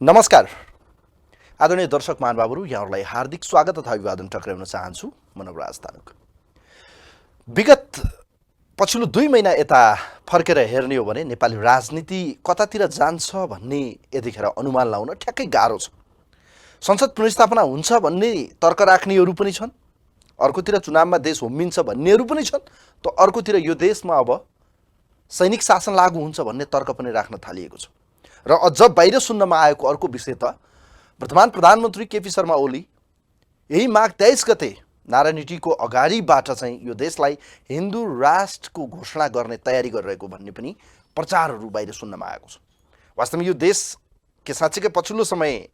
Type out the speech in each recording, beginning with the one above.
नमस्कार आदरणीय दर्शक महानुभावहरू, यहाँहरूलाई हार्दिक स्वागत तथा अभिवादन टक्राउन चाहन्छु। म नवराज तानुक। विगत पछिल्लो 2 महिना यता फर्केर हेर्ने हो भने नेपाली राजनीति कतातिर जान्छ भन्ने यतिखेर अनुमान लाउन ठ्याक्कै गाह्रो छ। संसद पुनर्स्थापना हुन्छ भन्ने तर्क राख्नेहरू पनि छन्, अर्कोतिर चुनावमा देश होमिन्छ भन्नेहरू पनि छन्, त अर्कोतिर यो देशमा अब सैनिक शासन लागू हुन्छ भन्ने तर्क पनि राख्न थालिएको छ। र अझ बाहिर सुन्नमा आएको अर्को विषय त वर्तमान प्रधानमन्त्री केपी शर्मा ओली यही माघ 23 गते नारायणहिटीको अगाडिबाट चाहिँ यो देशलाई हिन्दू राष्ट्रको घोषणा गर्ने तयारी गरिरहेको भन्ने पनि प्रचारहरू बाहिर सुन्नमा आएको छ। वास्तवमा यो देश के साँच्चीकै पछिल्लो समय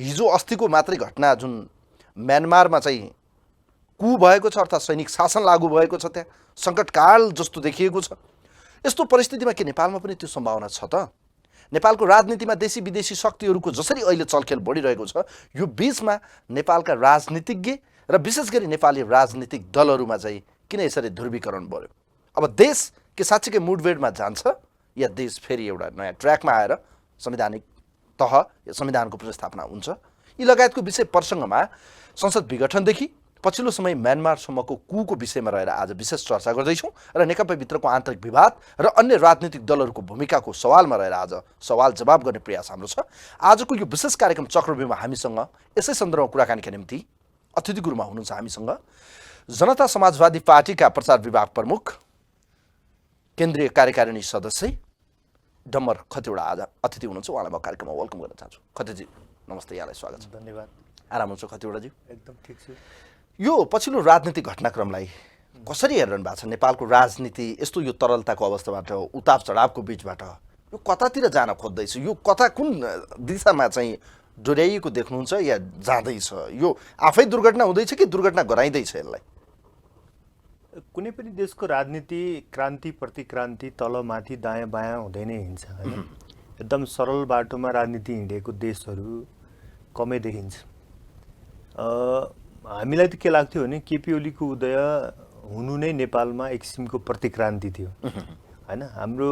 हिजो अस्तिको मात्रै घटना जुन म्यानमारमा चाहिँ कु भएको छ अर्थात् सैनिक शासन लागू भएको छ, त्यहाँ सङ्कटकाल जस्तो देखिएको छ। यस्तो परिस्थितिमा के नेपालमा पनि त्यो सम्भावना छ त? नेपालको राजनीतिमा देशी विदेशी शक्तिहरूको जसरी अहिले चलखेल बढिरहेको छ, यो बीचमा नेपालका राजनीतिज्ञ र विशेष गरी नेपाली राजनीतिक दलहरूमा चाहिँ किन यसरी ध्रुवीकरण बढ्यो? अब देश के साँच्चीकै मुडभेडमा जान्छ या देश फेरि एउटा नयाँ ट्र्याकमा आएर संवैधानिक तह या संविधानको पुनर्स्थापना हुन्छ? यी लगायतको विषय प्रसङ्गमा संसद विघटनदेखि पछिल्लो समय म्यानमारसम्मको कुको विषयमा रहेर आज विशेष चर्चा गर्दैछौँ र नेकपाभित्रको आन्तरिक विवाद र अन्य राजनीतिक दलहरूको भूमिकाको सवालमा रहेर आज सवाल जवाब गर्ने प्रयास हाम्रो छ। आजको यो विशेष कार्यक्रम चक्रव्यूहमा हामीसँग यसै सन्दर्भमा कुराकानीका निम्ति अतिथि गुरुमा हुनुहुन्छ हामीसँग जनता समाजवादी पार्टीका प्रचार विभाग प्रमुख केन्द्रीय कार्यकारिणी सदस्य डम्बर खतिवडा आज अतिथि हुनुहुन्छ। उहाँलाई म कार्यक्रममा वेलकम गर्न चाहन्छु। खतिजी नमस्ते, यहाँलाई स्वागत छ। धन्यवाद। आराम हुन्छ खतिवडाजी? एकदम ठिक छु। यो पछिल्लो राजनीतिक घटनाक्रमलाई कसरी हेरिरहनु भएको छ? नेपालको राजनीति यस्तो यो तरलताको अवस्थाबाट, उताप चढावको बिचबाट यो कतातिर जान खोज्दैछ? यो कता कुन दिशामा चाहिँ डोर्याइएको देख्नुहुन्छ या जाँदैछ? यो आफै दुर्घटना हुँदैछ कि दुर्घटना गराइँदैछ यसलाई? कुनै पनि देशको राजनीति क्रान्ति प्रतिक्रान्ति तल माथि दायाँ बायाँ हुँदै नै हिँड्छ हैन। एकदम सरल बाटोमा राजनीति हिँडेको देशहरू कमै देखिन्छ। हामीलाई त के लाग्थ्यो भने केपी ओलीको उदय हुनु नै नेपालमा एक किसिमको प्रतिक्रान्ति थियो हैन। हाम्रो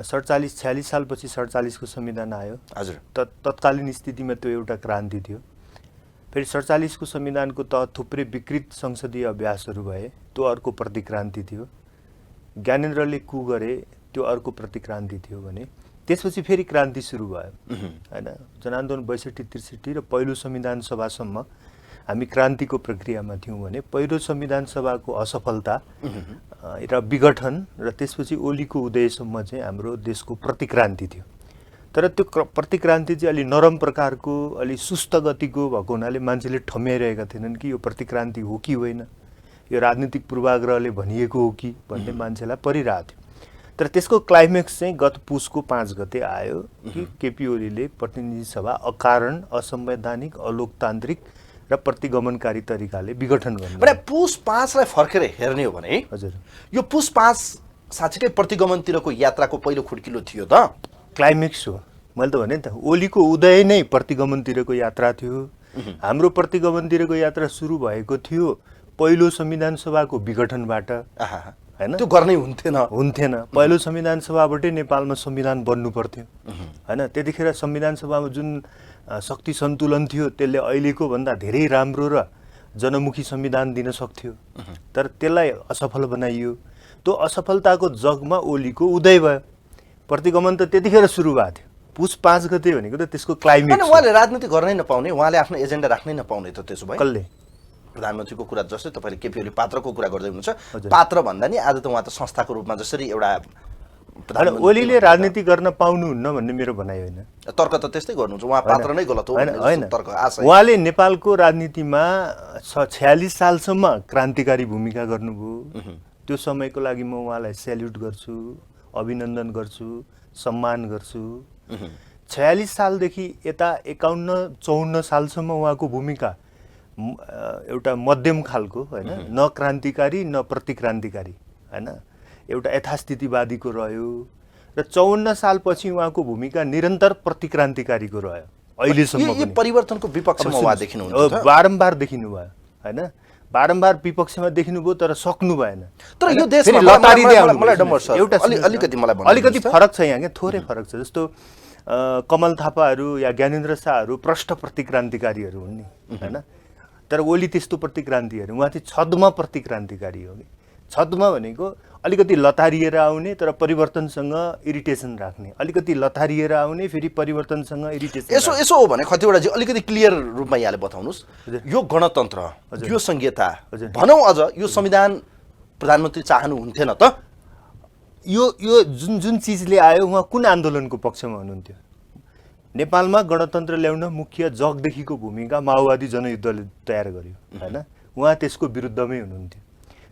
47-46 सालपछि 47 को संविधान आयो। हजुर। तत्कालीन स्थितिमा त्यो एउटा क्रान्ति थियो। फेरि 47 को संविधानको तहत थुप्रै विकृत संसदीय अभ्यासहरू भए, त्यो अर्को प्रतिक्रान्ति थियो। ज्ञानेन्द्रले कु गरे, त्यो अर्को प्रतिक्रान्ति थियो भने त्यसपछि फेरि क्रान्ति सुरु भयो हैन। जनआन्दोलन 62-63 र पहिलो संविधान सभासम्म हामी क्रान्तिको प्रक्रियामा थियौँ भने पहिलो संविधान सभाको असफलता र विघटन र त्यसपछि ओलीको उदयसम्म चाहिँ हाम्रो देशको प्रतिक्रान्ति थियो। तर त्यो प्रतिक्रान्ति चाहिँ अलि नरम प्रकारको, अलि सुस्त गतिको भएको हुनाले मान्छेले ठम्याइरहेका थिएनन् कि यो प्रतिक्रान्ति हो कि होइन, यो राजनीतिक पूर्वाग्रहले भनिएको हो कि भन्ने मान्छेलाई परिरहेको थियो। तर त्यसको क्लाइमेक्स चाहिँ गत पुसको 5 गते आयो कि केपी ओलीले प्रतिनिधि सभा अकारण, असंवैधानिक, अलोकतान्त्रिक र प्रतिगमनकारी तरिकाले विघटन गर्नु। भने पुस 5 लाई फर्केर हेर्ने हो भने हजुर, यो पुस 5 साँच्चीकै प्रतिगमनतिरको यात्राको पहिलो खुड्किलो थियो त? क्लाइमेक्स हो। मैले त भने नि त, ओलीको उदय नै प्रतिगमनतिरको यात्रा थियो। हाम्रो प्रतिगमनतिरको यात्रा सुरु भएको थियो पहिलो संविधान सभाको विघटनबाट हैन। त्यो गर्नै हुन्थेन। पहिलो संविधान सभाबाटै नेपालमा संविधान बन्नु पर्थ्यो हैन। त्यतिखेर संविधान सभामा जुन शक्ति सन्तुलन थियो त्यसले अहिलेको भन्दा धेरै राम्रो र जनमुखी संविधान दिन सक्थ्यो, तर त्यसलाई असफल बनाइयो। त्यो असफलताको जगमा ओलीको उदय भयो। प्रतिगमन त त्यतिखेर सुरु भएको थियो। पुस 5 गते भनेको त त्यसको क्लाइमेक्स। उहाँले राजनीति गर्नै नपाउने, उहाँले आफ्नो एजेन्डा राख्नै नपाउने त त्यसो भए? कसले? प्रधानमन्त्रीको कुरा जस्तै तपाईँले केपी ओली पात्रको कुरा गर्दै हुनुहुन्छ। पात्र भन्दा नि आज त उहाँ त संस्थाको रूपमा जसरी एउटा ओलीले राजनीति गर्न पाउनुहुन्न भन्ने मेरो भनाइ होइन। तर्क त त्यस्तै गर्नुहुन्छ, उहाँ पात्र नै गलत हो होइन। तर्क आछ। उहाँले नेपालको राजनीतिमा 46 सालसम्म क्रान्तिकारी भूमिका गर्नुभयो। त्यो समयको लागि म उहाँलाई सेल्युट गर्छु, अभिनन्दन गर्छु, सम्मान गर्छु। 46 सालदेखि यता 51-54 सालसम्म उहाँको भूमिका एउटा मध्यम खालको हैन, न क्रान्तिकारी न प्रतिक्रान्तिकारी हैन, एउटा यथास्थितिवादीको रह्यो। र 54 सालपछि उहाँको भूमिका निरन्तर प्रतिक्रान्तिकारीको रह्यो अहिलेसम्म पनि। यो परिवर्तनको विपक्षमा उहाँ देखिनुहुन्छ? बारम्बार देखिनु भयो हैन, बारम्बार विपक्षमा देखिनुभयो तर सक्नु भएन। तर यो देशमा लतारी मलाई डम्बर सर एउटा अलिकति मलाई अलिकति फरक छ यहाँ के, थोरै फरक छ। जस्तो कमल थापाहरू या ज्ञानेन्द्र शाहहरू प्रष्ट प्रतिक्रान्तिकारीहरू हुन् नि हैन। तर ओली त्यस्तो प्रतिक्रान्तिहरू, उहाँ चाहिँ छद्म प्रतिक्रान्तिकारी हो कि। छद्म भनेको अलिकति लतारिएर आउने तर परिवर्तनसँग इरिटेसन राख्ने, अलिकति लतारिएर आउने फेरि परिवर्तनसँग इरिटेसन। यसो हो भने कतिवटा चाहिँ अलिकति क्लियर रूपमा यहाँले बताउनुहोस्, यो गणतन्त्र, यो संहिता, भनौँ अझ यो संविधान प्रधानमन्त्री चाहनुहुन्थेन त? यो जुन चिजले आयो, उहाँ कुन आन्दोलनको पक्षमा हुनुहुन्थ्यो? नेपालमा गणतन्त्र ल्याउन मुख्य जगदेखिको भूमिका माओवादी जनयुद्धले तयार गर्यो हैन। उहाँ त्यसको विरुद्धमै हुनुहुन्थ्यो।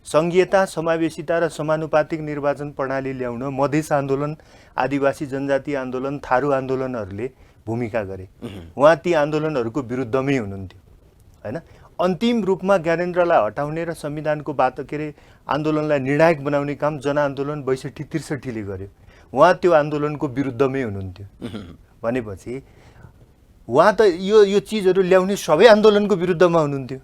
सङ्घीयता, समावेशिता र समानुपातिक निर्वाचन प्रणाली ल्याउन मधेस आन्दोलन, आदिवासी जनजाति आन्दोलन, थारू आन्दोलनहरूले भूमिका गरे। उहाँ ती आन्दोलनहरूको विरुद्धमै हुनुहुन्थ्यो हैन। अन्तिम रूपमा ज्ञानेन्द्रलाई हटाउने र संविधानको आन्दोलनलाई निर्णायक बनाउने काम जनआन्दोलन ६२-६३ले गर्यो। उहाँ त्यो आन्दोलनको विरुद्धमै हुनुहुन्थ्यो भनेपछि उहाँ त यो चिजहरू ल्याउने सबै आन्दोलनको विरुद्धमा हुनुहुन्थ्यो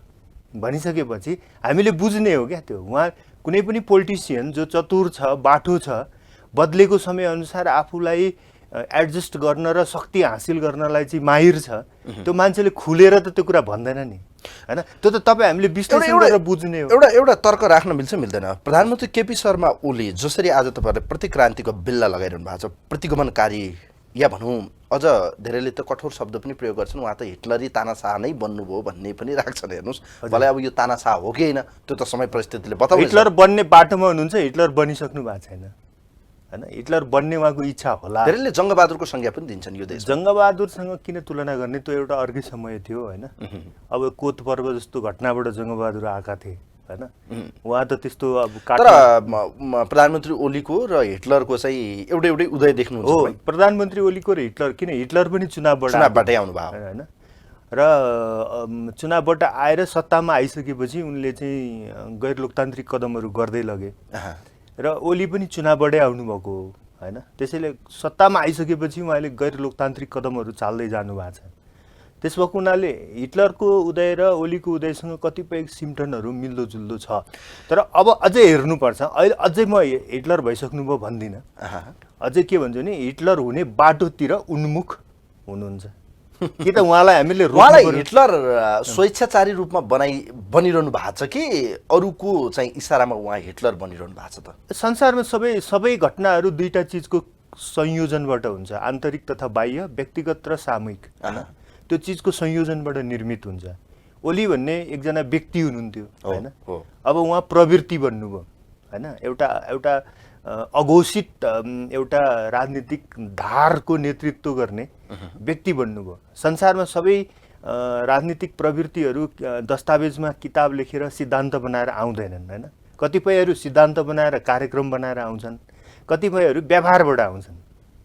भनिसकेपछि हामीले बुझ्ने हो क्या त्यो। उहाँ कुनै पनि पोलिटिसियन जो चतुर छ, बाठो छ, बदलेको समयअनुसार आफूलाई एडजस्ट गर्न र शक्ति हासिल गर्नलाई चाहिँ माहिर छ, त्यो मान्छेले खुलेर त त्यो कुरा भन्दैन नि हैन। त्यो त तपाईँ हामीले विश्लेषण गरेर बुझ्ने हो। एउटा तर्क राख्न मिल्छ मिल्दैन? प्रधानमन्त्री केपी शर्मा ओली जसरी आज तपाईँहरूले प्रतिक्रान्तिको बिल्ला लगाइरहनु भएको छ, प्रतिगमनकारी या भनौँ अझ धेरैले त कठोर शब्द पनि प्रयोग गर्छन्, उहाँ त हिटलरी तानाशाह नै बन्नुभयो भन्ने पनि राख्छन्। हेर्नुहोस्, भलै अब यो तानाशाह हो कि होइन त्यो त समय परिस्थितिले बताउँछ। हिटलर बन्ने बाटोमा हुनुहुन्छ, हिटलर बनिसक्नु भएको छैन हैन। हिटलर बन्ने उहाँको इच्छा होला। धेरैले जङ्गबहादुरको संज्ञा पनि दिन्छन् यो देश। जङ्गबहादुरसँग किन तुलना गर्ने? त्यो एउटा अर्कै समय थियो हैन। अब कोत पर्व जस्तो घटनाबाट जङ्गबहादुर आएका थिए हैन। उहाँ त त्यस्तो अब तर प्रधानमन्त्री ओलीको र हिटलरको चाहिँ एउटै उदय देख्नुहुन्छ? हो, प्रधानमन्त्री ओलीको र हिटलर, किन हिटलर पनि चुनावबाटै आउनुभयो हैन। र चुनावबाट आएर सत्तामा आइसकेपछि उनले चाहिँ गैर लोकतान्त्रिक कदमहरू गर्दै लगे र ओली पनि चुनावबाटै आउनुभएको हो हैन। त्यसैले सत्तामा आइसकेपछि उहाँले गैर लोकतान्त्रिक कदमहरू चाल्दै जानुभएको छ। त्यस भएको हुनाले हिटलरको उदय र ओलीको उदयसँग कतिपय सिम्टनहरू मिल्दोजुल्दो छ। तर अब अझै हेर्नुपर्छ। अहिले अझै म हिटलर भइसक्नुभयो भन्दिनँ, अझै के भन्छु नि, हिटलर हुने बाटोतिर उन्मुख हुनुहुन्छ कि त उहाँलाई हामीले हिटलर स्वेच्छाचारी रूपमा बनिरहनु भएको छ कि अरूको चाहिँ इसारामा उहाँ हिटलर बनिरहनु भएको छ? त संसारमा सबै घटनाहरू दुईटा चिजको संयोजनबाट हुन्छ, आन्तरिक तथा बाह्य, व्यक्तिगत र सामूहिक हैन। त्यो चिजको संयोजनबाट निर्मित हुन्छ। ओली भन्ने एकजना व्यक्ति हुनुहुन्थ्यो हैन। अब उहाँ प्रवृत्ति बन्नुभयो हैन। एउटा अघोषित एउटा राजनीतिक धारको नेतृत्व गर्ने व्यक्ति बन्नुभयो। संसारमा सबै राजनीतिक प्रवृत्तिहरू दस्तावेजमा किताब लेखेर सिद्धान्त बनाएर आउँदैनन् हैन। कतिपयहरू सिद्धान्त बनाएर कार्यक्रम बनाएर आउँछन्, कतिपयहरू व्यवहारबाट आउँछन्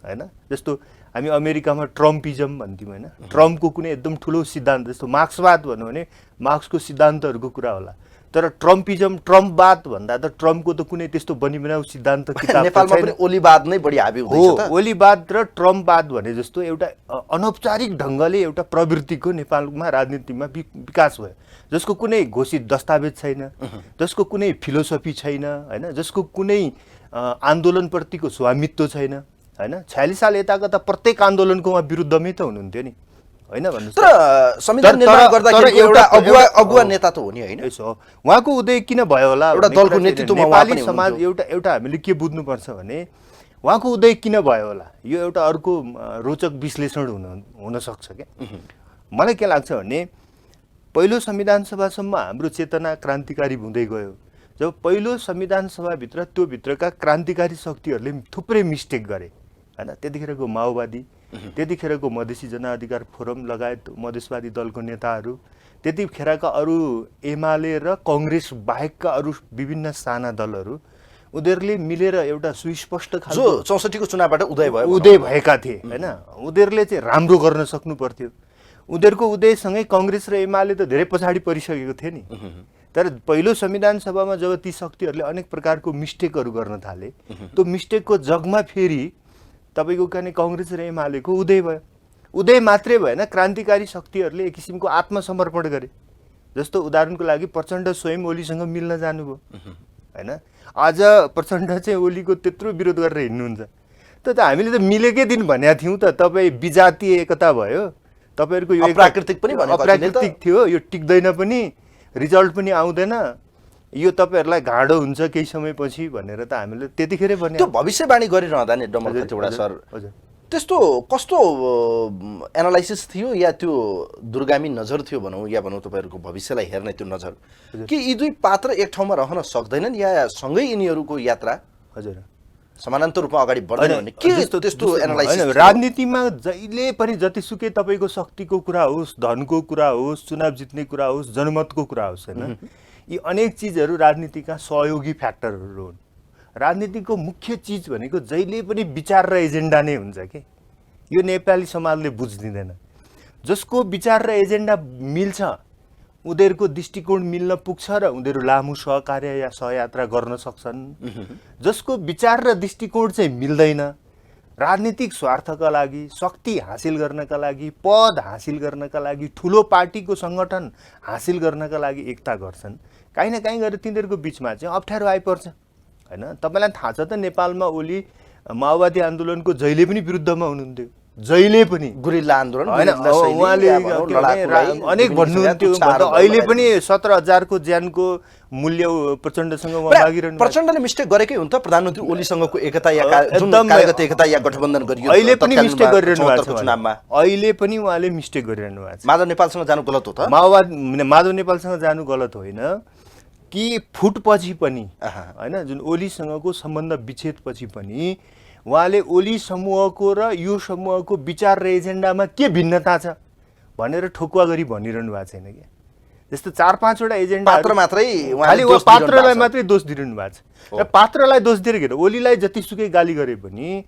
हैन। जस्तो हामी अमेरिकामा ट्रम्पिजम भन्थ्यौँ हैन। ट्रम्पको कुनै एकदम ठुलो सिद्धान्त, जस्तो मार्क्सवाद भन्यो भने मार्क्सको सिद्धान्तहरूको कुरा होला, तर ट्रम्पिजम, ट्रम्पवाद भन्दा त ट्रम्पको त कुनै त्यस्तो बनिबनाउ सिद्धान्त किताब नेपालमा पनि ओलीवाद नै बढी हाबी हुँदैछ त। ओलीवाद र ट्रम्पवाद भने जस्तो एउटा अनौपचारिक ढङ्गले एउटा प्रवृत्तिको नेपालमा राजनीतिमा विकास भयो, जसको कुनै घोषित दस्तावेज छैन, जसको कुनै फिलोसफी छैन हैन, जसको कुनै आन्दोलनप्रतिको स्वामित्व छैन हैन। 46 साल यताका त प्रत्येक आन्दोलनको उहाँ विरुद्धमै त हुनुहुन्थ्यो नि हैन भन्नुस्। तर संविधान निर्माण गर्दाखेरि एउटा अगुवा नेता त हो नि हैन। यसो उहाँको उदय किन भयो होला? एउटा दलको नेतृत्वमा नेपाली समाज एउटा हामीले के बुझ्नुपर्छ भने उहाँको उदय किन भयो होला, यो एउटा अर्को रोचक विश्लेषण हुन सक्छ क्या। मलाई के लाग्छ भने पहिलो संविधान सभासम्म हाम्रो चेतना क्रान्तिकारी हुँदै गयो। जब पहिलो संविधान सभाभित्र त्यो भित्रका क्रान्तिकारी शक्तिहरूले थुप्रै मिस्टेक गरे हैन। त्यतिखेरको माओवादी, त्यतिखेरको मधेसी जनअधिकार फोरम लगायत मधेसवादी दलको नेताहरू, त्यतिखेरका अरू एमाले र कङ्ग्रेस बाहेकका अरू विभिन्न साना दलहरू, उनीहरूले मिलेर एउटा सुस्पष्ट खालको जो 64 को चुनावबाट उदय भएका थिए हैन। उनीहरूले चाहिँ राम्रो गर्न सक्नु पर्थ्यो। उनीहरूको उदयसँगै कङ्ग्रेस र एमाले त धेरै पछाडि परिसकेको थियो नि। तर पहिलो संविधान सभामा जब ती शक्तिहरूले अनेक प्रकारको मिस्टेकहरू गर्न थाले, त्यो मिस्टेकको जगमा फेरि तपाईँको कने कङ्ग्रेस र एमालेको उदय भयो। उदय मात्रै भएन, क्रान्तिकारी शक्तिहरूले एक किसिमको आत्मसमर्पण गरे। जस्तो उदाहरणको लागि प्रचण्ड स्वयं ओलीसँग मिल्न जानुभयो हैन। आज प्रचण्ड चाहिँ ओलीको त्यत्रो विरोध गरेर हिँड्नुहुन्छ, त हामीले त मिलेकै दिन भनेका थियौँ त। तपाईँ विजातीय एकता भयो, तपाईँहरूको यो अप्राकृतिक पनि भनेको अप्राकृतिक थियो, यो टिक्दैन पनि, रिजल्ट पनि आउँदैन, यो तपाईँहरूलाई गाढो हुन्छ केही समयपछि भनेर त हामीले त्यतिखेरै भने। त्यो भविष्यवाणी गरिरहँदा नि डमल खतिवडा सर त्यस्तो कस्तो एनालाइसिस थियो या त्यो दूरगामी नजर थियो भनौँ, या भनौँ तपाईँहरूको भविष्यलाई हेर्ने त्यो नजर कि यी दुई पात्र एक ठाउँमा रहन सक्दैनन् या सँगै यिनीहरूको यात्रा हजुर समानान्तर रूपमा अगाडि बढ्दैन भन्ने के त्यस्तो एनालाइसिस? राजनीतिमा जहिले पनि जतिसुकै तपाईँको शक्तिको कुरा होस्, धनको कुरा होस्, चुनाव जित्ने कुरा होस्, जनमतको कुरा होस्, होइन, यी अनेक चिजहरू राजनीतिका सहयोगी फ्याक्टरहरू हुन्। राजनीतिको मुख्य चिज भनेको जहिले पनि विचार र एजेन्डा नै हुन्छ कि यो नेपाली समाजले बुझ्दिँदैन। जसको विचार र एजेन्डा मिल्छ उनीहरूको दृष्टिकोण मिल्न पुग्छ र उनीहरू लामो सहकार्य या सहयात्रा गर्न सक्छन्। जसको विचार र दृष्टिकोण चाहिँ मिल्दैन, राजनीतिक स्वार्थका लागि, शक्ति हासिल गर्नका लागि, पद हासिल गर्नका लागि, ठुलो पार्टीको सङ्गठन हासिल गर्नका लागि एकता गर्छन्, काहीँ न काहीँ गएर तिनीहरूको बिचमा चाहिँ अप्ठ्यारो आइपर्छ, होइन। तपाईँलाई थाहा छ त नेपालमा ओली माओवादी आन्दोलनको जहिले पनि विरुद्धमा हुनुहुन्थ्यो, जहिले पनि गुरिल्ला आन्दोलन होइन। उहाँले अनेक भन्नुहुन्थ्यो, अहिले पनि 17,000 को ज्यानको मूल्य प्रचण्डसँग उहाँ मागिरहनु। प्रचण्डले मिस्टेक गरेकै हुन्छ प्रधानमन्त्री ओलीसँगको एकता या जुन कायगत एकता या गठबन्धन गरियो अहिले पनि मिस्टेक गरिरहनु भएको छ चुनावमा, अहिले पनि उहाँले मिस्टेक गरिरहनु भएको छ। माधव नेपालसँग जानु गलत हो त? माधव नेपालसँग जानु गलत होइन कि फुटपछि पनि, होइन, जुन ओलीसँगको सम्बन्ध विच्छेदपछि पनि उहाँले ओली समूहको र यो समूहको विचार र एजेन्डामा के भिन्नता छ भनेर ठोकुवा गरी भनिरहनु भएको छैन क्या। जस्तो 4-5 एजेन्डा पात्र मात्रै खालि पात्रलाई मात्रै दोष दिइरहनु भएको छ। र पात्रलाई दोष दिएर के, ओलीलाई जतिसुकै गाली गरे पनि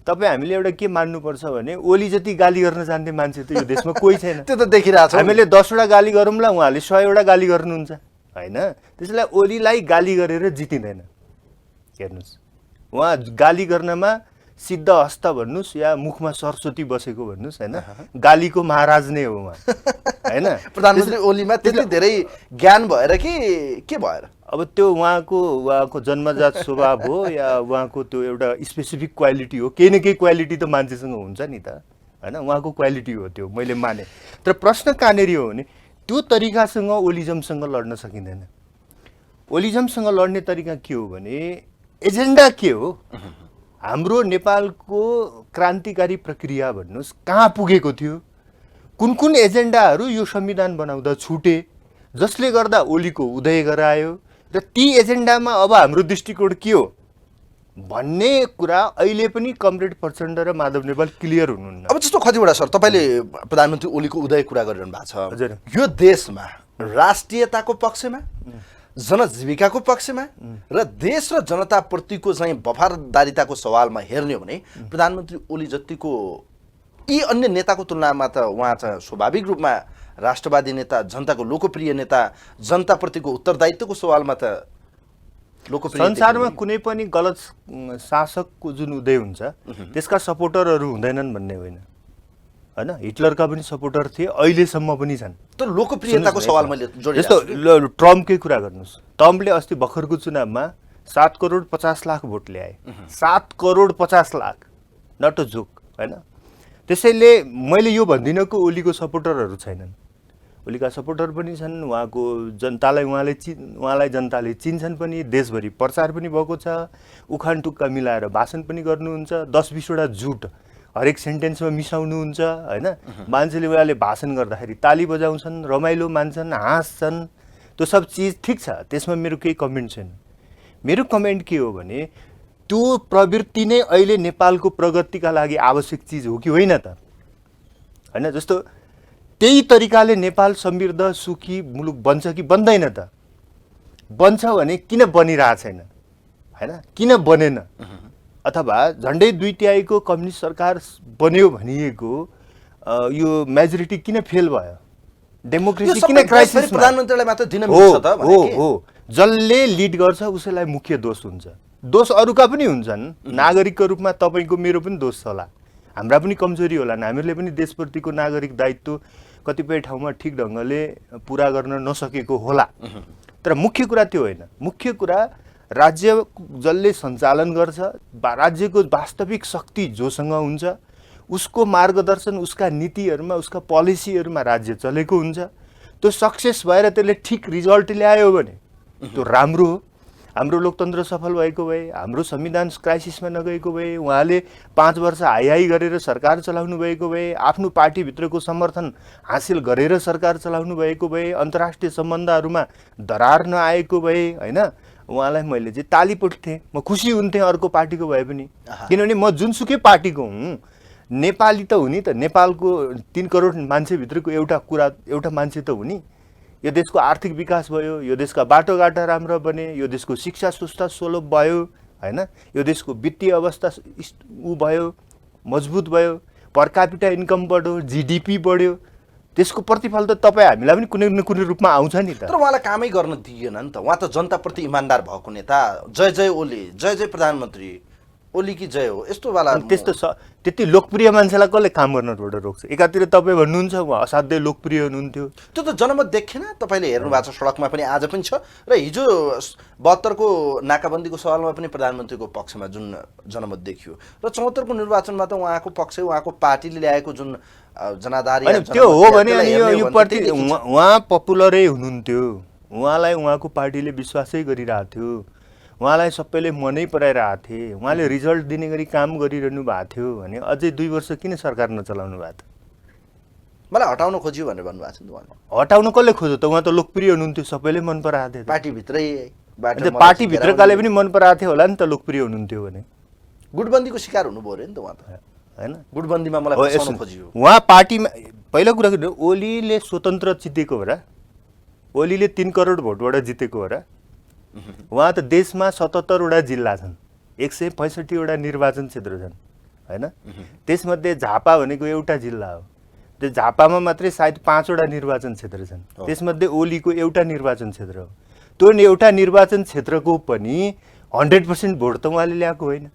तपाईँ हामीले एउटा के मान्नुपर्छ भने ओली जति गाली गर्न जान्ने मान्छे त यो देशमा कोही छैन। त्यो त देखिरहेको छ। हामीले 10 गाली गरौँला, उहाँले 100 गाली गर्नुहुन्छ, होइन। त्यसलाई ओलीलाई गाली गरेर जितिँदैन। हेर्नुहोस्, उहाँ गाली गर्नमा सिद्ध हस्त भन्नुहोस् या मुखमा सरस्वती बसेको भन्नुहोस्, होइन, गालीको महाराज नै हो उहाँ, होइन। प्रधानमन्त्री ओलीमा त्यति धेरै ज्ञान भएर कि के भएर? अब त्यो उहाँको जन्मजात स्वभाव हो या उहाँको त्यो एउटा स्पेसिफिक क्वालिटी हो। केही न केही क्वालिटी त मान्छेसँग हुन्छ नि त, होइन। उहाँको क्वालिटी हो त्यो, मैले माने। तर प्रश्न कहाँनिर हो भने त्यो तरिकासँग ओलिजमसँग लड्न सकिँदैन। ओलिजमसँग लड्ने तरिका के हो भने एजेन्डा के हो, हाम्रो नेपालको क्रान्तिकारी प्रक्रिया भन्नुहोस् कहाँ पुगेको थियो, कुन कुन एजेन्डाहरू यो संविधान बनाउँदा छुटे, जसले गर्दा ओलीको उदय गरायो, र ती एजेन्डामा अब हाम्रो दृष्टिकोण के हो भन्ने कुरा अहिले पनि कमरेड प्रचण्ड र माधव नेपाल क्लियर हुनुहुन्न। अब जस्तो खतिवडा सर, तपाईँले प्रधानमन्त्री ओलीको उदय कुरा गरिरहनु भएको छ। हजुर। यो देशमा राष्ट्रियताको पक्षमा, जनजीविकाको पक्षमा र देश र जनताप्रतिको चाहिँ वफादारिताको सवालमा हेर्ने हो भने प्रधानमन्त्री ओली जतिको यी अन्य नेताको तुलनामा त उहाँ चाहिँ स्वाभाविक रूपमा राष्ट्रवादी नेता, जनताको लोकप्रिय नेता, जनताप्रतिको उत्तरदायित्वको सवालमा त लोकप्रिय। संसारमा कुनै पनि गलत शासकको जुन उदय हुन्छ त्यसका सपोर्टरहरू हुँदैनन् भन्ने होइन, होइन। हिटलरका पनि सपोर्टर थिए, अहिलेसम्म पनि छन्। त लोकप्रियताको सवाल मैले जस्तो ट्रम्पकै कुरा गर्नुहोस्, ट्रम्पले अस्ति भर्खरको चुनावमा 7,50,00,000 भोट ल्याए। 7,50,00,000, नट अ जोक, होइन। त्यसैले मैले यो भन्दिनँ कि ओलीको सपोर्टरहरू छैनन्, ओलीका सपोर्टर पनि छन्। उहाँको जनतालाई उहाँलाई जनताले चिन्छन् पनि, देशभरि प्रचार पनि भएको छ, उखान टुक्का मिलाएर भाषण पनि गर्नुहुन्छ, 10-20 झुट हरेक सेन्टेन्समा मिसाउनुहुन्छ, होइन। मान्छेले उहाँले भाषण गर्दाखेरि ताली बजाउँछन्, रमाइलो मान्छन्, हाँस्छन्, त्यो सब चिज ठिक छ, त्यसमा मेरो केही कमेन्ट छैन। मेरो कमेन्ट के हो भने त्यो प्रवृत्ति नै अहिले नेपालको प्रगतिका लागि आवश्यक चिज हो कि होइन त, होइन। जस्तो त्यही तरिकाले नेपाल समृद्ध सुखी मुलुक बन्छ कि बन्दैन त? बन्छ भने किन बनिरहेको छैन, होइन, किन बनेन? अथवा झन्डै 2/3 कम्युनिस्ट सरकार बन्यो भनिएको यो मेजोरिटी किन फेल भयो, डेमोक्रेसी किन क्राइसिस? प्रधानमन्त्रीलाई मात्र दिन मिल्छ त? हो, जसले लिड गर्छ उसैलाई मुख्य दोष हुन्छ। दोष अरूका पनि हुन्छन्, नागरिकको रूपमा तपाईँको मेरो पनि दोष होला, हाम्रा पनि कमजोरी होला, हामीहरूले पनि देशप्रतिको नागरिक दायित्व कतिपय ठाउँमा ठिक ढङ्गले पुरा गर्न नसकेको होला। तर मुख्य कुरा त्यो होइन। मुख्य कुरा राज्य जसले सञ्चालन गर्छ, राज्यको वास्तविक शक्ति जोसँग हुन्छ, उसको मार्गदर्शन, उसका नीतिहरूमा, उसका पोलिसीहरूमा राज्य चलेको हुन्छ। त्यो सक्सेस भएर त्यसले ठिक रिजल्ट ल्यायो भने त्यो राम्रो हो। हाम्रो लोकतन्त्र सफल भएको भए, हाम्रो संविधान क्राइसिसमा नगएको भए, उहाँले 5 वर्ष हाई गरेर सरकार चलाउनु भएको भए, आफ्नो पार्टीभित्रको समर्थन हासिल गरेर सरकार चलाउनु भएको भए, अन्तर्राष्ट्रिय सम्बन्धहरूमा दरार नआएको भए, होइन, उहाँलाई मैले चाहिँ ताली पठाउँथेँ, म खुसी हुन्थेँ अर्को पार्टीको भए पनि। किनभने म जुनसुकै पार्टीको हुँ, नेपाली त हुने त, नेपालको 3 करोड मान्छेभित्रको एउटा मान्छे त हुने। यो देशको आर्थिक विकास भयो, यो देशका बाटोघाटा राम्रो बने, यो देशको शिक्षा सुस्ता सुलभ भयो, होइन, यो देशको वित्तीय अवस्था ऊ भयो, मजबुत भयो, पर क्यापिटा इन्कम बढ्यो, जिडिपी बढ्यो। त्यसको प्रतिफल त तपाईँ हामीलाई पनि कुनै न कुनै रूपमा आउँछ नि त। तर उहाँलाई कामै गर्न दिएन नि त। उहाँ त जनताप्रति इमान्दार भएको नेता, जय जय ओली, जय जय प्रधानमन्त्री, ओली कि जय हो, यस्तो वाला। त्यस्तो त्यति लोकप्रिय मान्छेलाई कसले काम गर्नबाट रोक्छ? एकातिर तपाईँ भन्नुहुन्छ उहाँ असाध्यै लोकप्रिय हुनुहुन्थ्यो, त्यो त जनमत देखेन? तपाईँले हेर्नु भएको छ, सडकमा पनि आज पनि छ, र हिजो 72 को नाकाबन्दीको सवालमा पनि प्रधानमन्त्रीको पक्षमा जुन जनमत देखियो, र 74 को निर्वाचनमा त उहाँको पक्ष, उहाँको पार्टीले ल्याएको जुन जनाधारी त्यो हो भने अनि यो प्रति उहाँ पपुलरै हुनुहुन्थ्यो, उहाँलाई उहाँको पार्टीले विश्वासै गरिरहेको थियो, उहाँलाई सबैले मनै पराइरहेको थिए, उहाँले रिजल्ट दिने गरी काम गरिरहनु भएको थियो भने अझै 2 वर्ष किन सरकार नचलाउनु भएको थियो? मलाई हटाउन खोज्यो भनेर भन्नुभएको छ नि उहाँले। हटाउन कसले खोज्यो त? उहाँ त लोकप्रिय हुनुहुन्थ्यो, सबैले मन पराएको थियो। पार्टीभित्रैबाट पार्टीभित्रकाले पनि मन पराएको थियो होला नि त लोकप्रिय हुनुहुन्थ्यो भने। गुटबन्दीको शिकार हुनुभयो अरे नि त उहाँ त, होइन? गुटबन्दीमा मलाई फसाउन खोजियो। उहाँ पार्टीमा पहिलो कुरा गर्नु, ओलीले स्वतन्त्र जितेको हो र? ओलीले 3 करोड भोटबाट जितेको हो र? उहाँ त देशमा 77 वटा जिल्ला छन्, 165 वटा निर्वाचन क्षेत्र छन्, होइन? त्यसमध्ये झापा भनेको एउटा जिल्ला हो। त्यो झापामा मात्रै सायद 5 वटा निर्वाचन क्षेत्र छन्, त्यसमध्ये ओलीको एउटा निर्वाचन क्षेत्र हो। त्यो एउटा निर्वाचन क्षेत्रको पनि 100% भोट त उहाँले ल्याएको होइन।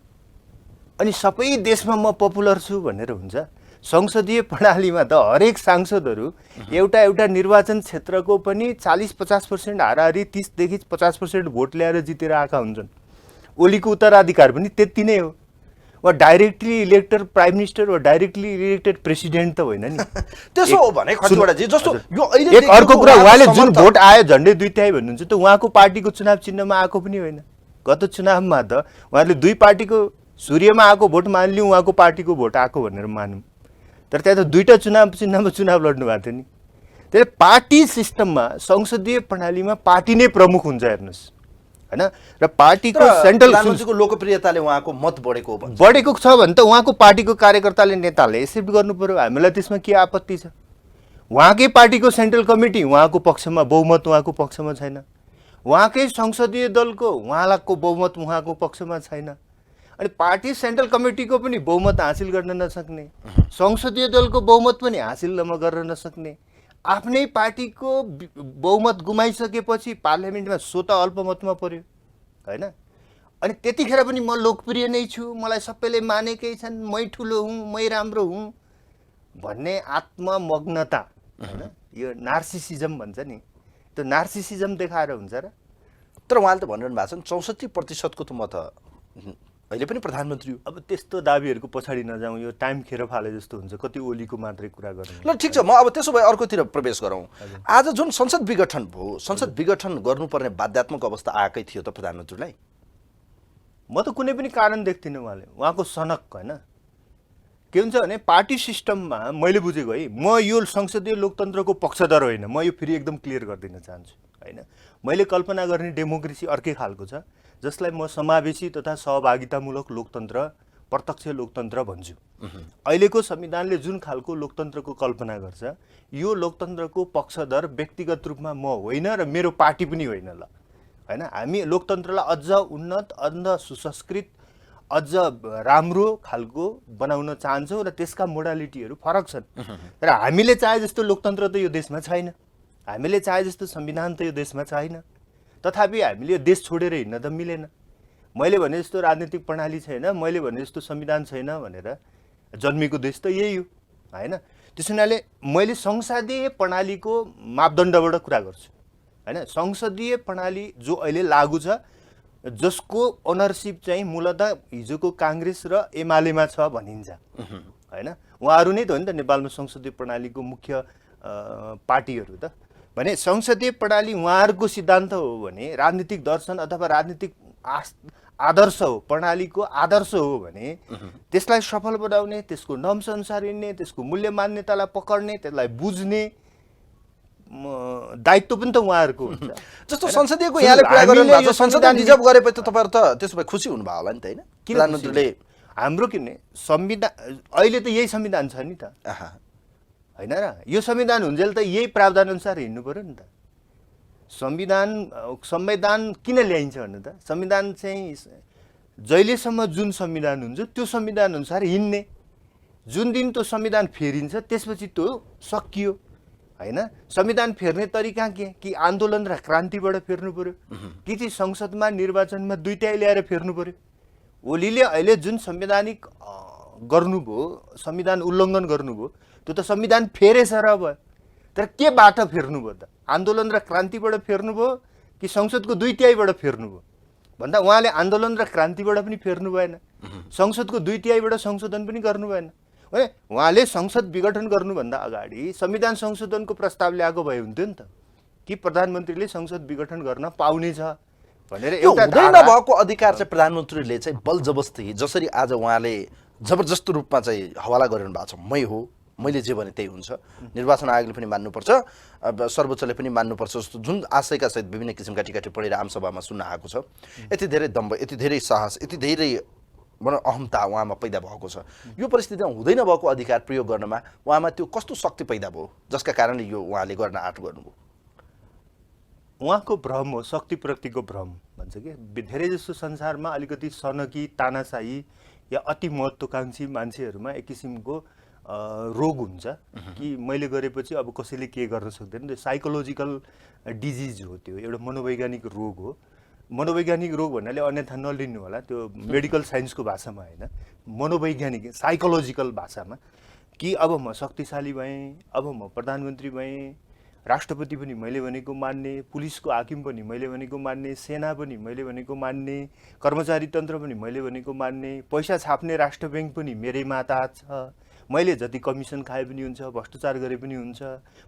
अनि सबै देशमा म पपुलर छु भनेर हुन्छ? संसदीय प्रणालीमा त हरेक सांसदहरू एउटा निर्वाचन क्षेत्रको पनि 40-50% हाराहारी 30 देखि 50% भोट ल्याएर जितेर आएका हुन्छन्। ओलीको उत्तराधिकार पनि त्यति नै हो। वा डाइरेक्टली इलेक्टेड प्राइम मिनिस्टर वा डाइरेक्टली इलेक्टेड प्रेसिडेन्ट त होइन नि। त्यसो हो भने खतिवटा जी जस्तो यो अहिले एक अर्को कुरा, उहाँले जुन भोट आयो झन्डै 2 तिहाई भन्नुहुन्छ त उहाँको पार्टीको चुनाव चिन्हमा आएको पनि होइन। गत चुनावमा त उहाँले 2 पार्टीको सूर्यमा आएको भोट मानिलिउँ, उहाँको पार्टीको भोट आएको भनेर मानौँ, तर त्यहाँ त 2टा चुनाव चिन्हमा चुनाव लड्नु भएको थियो नि। त्यसले पार्टी सिस्टममा, संसदीय प्रणालीमा पार्टी नै प्रमुख हुन्छ हेर्नुहोस्, होइन? र पार्टीको सेन्ट्रल प्रधानमन्त्रीको लोकप्रियताले उहाँको मत बढेको छ भने त उहाँको पार्टीको कार्यकर्ताले, नेताले एक्सेप्ट गर्नु पर्यो। हामीलाई त्यसमा के आपत्ति छ? उहाँकै पार्टीको सेन्ट्रल कमिटी उहाँको पक्षमा, बहुमत उहाँको पक्षमा छैन। उहाँकै संसदीय दलको उहाँको बहुमत उहाँको पक्षमा छैन। अनि पार्टी सेन्ट्रल कमिटीको पनि बहुमत हासिल गर्न नसक्ने, संसदीय दलको बहुमत पनि हासिल गर्न नसक्ने, आफ्नै पार्टीको बहुमत गुमाइसकेपछि पार्लियामेन्टमा स्वतः अल्पमतमा पर्यो, होइन? अनि त्यतिखेर पनि म लोकप्रिय नै छु, मलाई सबैले मानेकै छन्, मै ठुलो हुँ, मै राम्रो हुँ भन्ने आत्ममग्नता, होइन? यो नार्सिसिजम भन्छ नि, त्यो नार्सिसिजम देखाएर हुन्छ र? तर उहाँले त भनिरहनु भएको छ 64% त म त अहिले पनि प्रधानमन्त्री हो। अब त्यस्तो दाबीहरूको पछाडि नजाउँ, यो टाइम खेर फाले जस्तो हुन्छ, कति ओलीको मात्रै कुरा गर्नु। ल ठिक छ, म अब त्यसो भए अर्कोतिर प्रवेश गरौँ। आज जुन संसद विघटन भयो, संसद विघटन गर्नुपर्ने बाध्यात्मक अवस्था आएकै थियो त प्रधानमन्त्रीलाई? म त कुनै पनि कारण देख्दिनँ उहाँको सनक, होइन? के हुन्छ भने पार्टी सिस्टममा मैले बुझेको है, म यो संसदीय लोकतन्त्रको पक्षधर होइन, म यो फेरि एकदम क्लियर गरिदिन चाहन्छु, होइन? मैले कल्पना गर्ने डेमोक्रेसी अर्कै खालको छ, जसलाई म समावेशी तथा सहभागितामूलक लोकतन्त्र, प्रत्यक्ष लोकतन्त्र भन्छु। अहिलेको संविधानले जुन खालको लोकतन्त्रको कल्पना गर्छ, यो लोकतन्त्रको पक्षधर व्यक्तिगत रूपमा म होइन र मेरो पार्टी पनि होइन, ल, होइन? हामी लोकतन्त्रलाई अझ उन्नत, अझ सुसंस्कृत, अझ राम्रो खालको बनाउन चाहन्छौँ र त्यसका मोडालिटीहरू फरक छन्। र हामीले चाहे जस्तो लोकतन्त्र त यो देशमा छैन, हामीले चाहे जस्तो संविधान त यो देशमा छैन, तथापि हामीले यो देश छोडेर हिँड्न त मिलेन। मैले भने जस्तो राजनीतिक प्रणाली छैन, मैले भने जस्तो संविधान छैन भनेर जन्मेको देश त यही हो, होइन? त्यस हुनाले मैले संसदीय प्रणालीको मापदण्डबाट कुरा गर्छु, होइन? संसदीय प्रणाली जो अहिले लागू छ, जसको ओनरसिप चाहिँ मूलतः हिजोको काङ्ग्रेस र एमालेमा छ भनिन्छ होइन। उहाँहरू नै त हो नि त नेपालमा संसदीय प्रणालीको मुख्य पार्टीहरू त। भने संसदीय प्रणाली उहाँहरूको सिद्धान्त हो भने, राजनीतिक दर्शन अथवा राजनीतिक आदर्श हो, प्रणालीको आदर्श हो भने त्यसलाई सफल बनाउने, त्यसको नम्स अनुसार हिँड्ने, त्यसको मूल्य मान्यतालाई पकड्ने, त्यसलाई बुझ्ने दायित्व पनि त उहाँहरूको हुन्छ। जस्तो संसदीयको यहाँले कुरा गर्नु भएको छ, संसदले रिजर्भ गरेपछि त तपाईँहरू त त्यसो भए खुसी हुनुभयो होला नि त होइन? प्रधानमन्त्रीले हाम्रो किन संविधान अहिले त यही संविधान छ नि त होइन र? यो संविधान हुन्जेल त यही प्रावधान अनुसार हिँड्नु पर्यो नि त। संविधान किन ल्याइन्छ भन्नु त? संविधान चाहिँ जहिलेसम्म जुन संविधान हुन्छ त्यो संविधान अनुसार हिँड्ने, जुन दिन त्यो संविधान फेरिन्छ त्यसपछि त्यो सकियो होइन। संविधान फेर्ने तरिका के? कि आन्दोलन र क्रान्तिबाट फेर्नु पर्यो, कि चाहिँ संसदमा निर्वाचनमा दुईटै ल्याएर फेर्नु पर्यो। ओलीले अहिले जुन संवैधानिक गर्नुभयो, संविधान उल्लङ्घन गर्नुभयो, त्यो त संविधान फेरेछ र भयो। तर के बाटो फेर्नुभयो त? आन्दोलन र क्रान्तिबाट फेर्नुभयो कि संसदको दुईटैबाट फेर्नुभयो भन्दा उहाँले आन्दोलन र क्रान्तिबाट पनि फेर्नु भएन, संसदको दुईटैबाट संशोधन पनि गर्नु भएन। उहाँले संसद विघटन गर्नुभन्दा अगाडि संविधान संशोधनको प्रस्ताव ल्याएको भए हुन्थ्यो नि त, कि प्रधानमन्त्रीले संसद विघटन गर्न पाउनेछ भनेर। एउटा हुँदै नभएको अधिकार चाहिँ प्रधानमन्त्रीले चाहिँ बल जबस्ती, जसरी आज उहाँले जबरजस्त रूपमा चाहिँ हवाला गरिरहनु भएको छ, मै हो, मैले जे भने त्यही हुन्छ, निर्वाचन आयोगले पनि मान्नुपर्छ, सर्वोच्चले पनि मान्नुपर्छ, जस्तो जुन आशयका सहित विभिन्न किसिमका टिका टिप्पणी आमसभामा सुन्न आएको छ। यति धेरै दम्भ, यति धेरै साहस, यति धेरै भनौँ अहमता उहाँमा पैदा भएको छ। यो परिस्थितिमा हुँदै नभएको अधिकार प्रयोग गर्नमा उहाँमा त्यो कस्तो शक्ति पैदा भयो जसका कारणले यो उहाँले गर्न आँट गर्नुभयो? उहाँको भ्रम हो, शक्तिप्रतिको भ्रम भन्छ कि। धेरै जस्तो संसारमा अलिकति सनकी, तानाशाही या अति महत्त्वकाङ्क्षी मान्छेहरूमा एक किसिमको रोग हुन्छ कि मैले गरेपछि अब कसैले के गर्न सक्दैन। त्यो साइकोलोजिकल डिजिज हो, त्यो एउटा मनोवैज्ञानिक रोग हो। मनोवैज्ञानिक रोग भन्नाले अन्यथा नलिनु होला, त्यो मेडिकल साइन्सको भाषामा होइन, मनोवैज्ञानिक साइकोलोजिकल भाषामा, कि अब म शक्तिशाली भएँ, अब म प्रधानमन्त्री भएँ, राष्ट्रपति पनि मैले भनेको मान्ने, पुलिसको हाकिम पनि मैले भनेको मान्ने, सेना पनि मैले भनेको मान्ने, कर्मचारी तन्त्र पनि मैले भनेको मान्ने, पैसा छाप्ने राष्ट्र ब्याङ्क पनि मेरै माता छ, मैले जति कमिसन खाए पनि हुन्छ, भ्रष्टाचार गरे पनि हुन्छ,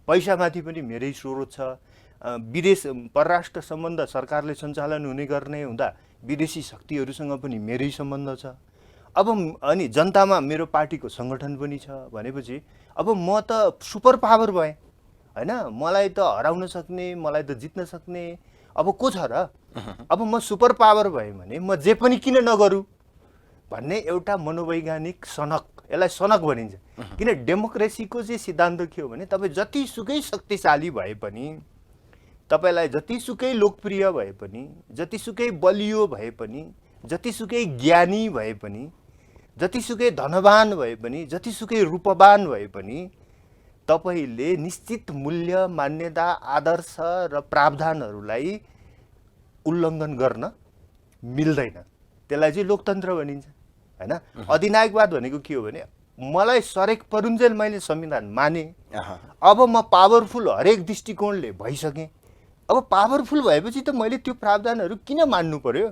पैसामाथि पनि मेरै स्रोत छ, विदेश परराष्ट्र सम्बन्ध सरकारले सञ्चालन हुने गर्ने हुँदा विदेशी शक्तिहरूसँग पनि मेरै सम्बन्ध छ। अब अनि जनतामा मेरो पार्टीको सङ्गठन पनि छ भनेपछि अब म त सुपर पावर भएँ होइन। मलाई त हराउन सक्ने, मलाई त जित्न सक्ने अब को छ र? अब म सुपर पावर भएँ भने म जे पनि किन नगरौँ भन्ने एउटा मनोवैज्ञानिक सनक, यसलाई सनक भनिन्छ। किन डेमोक्रेसीको चाहिँ सिद्धान्त के हो भने तपाईँ जतिसुकै शक्तिशाली भए पनि, तपाईँलाई जतिसुकै लोकप्रिय भए पनि, जतिसुकै बलियो भए पनि, जतिसुकै ज्ञानी भए पनि, जतिसुकै धनवान भए पनि, जतिसुकै रूपवान भए पनि तपाईँले निश्चित मूल्य, मान्यता, आदर्श र प्रावधानहरूलाई उल्लङ्घन गर्न मिल्दैन। त्यसलाई चाहिँ लोकतन्त्र भनिन्छ होइन। अधिनायकवाद भनेको के हो भने मलाई सरेक परुन्जेल मैले संविधान माने, अब म पावरफुल हरेक दृष्टिकोणले भइसकेँ, अब पावरफुल भएपछि त मैले त्यो प्रावधानहरू किन मान्नु पर्यो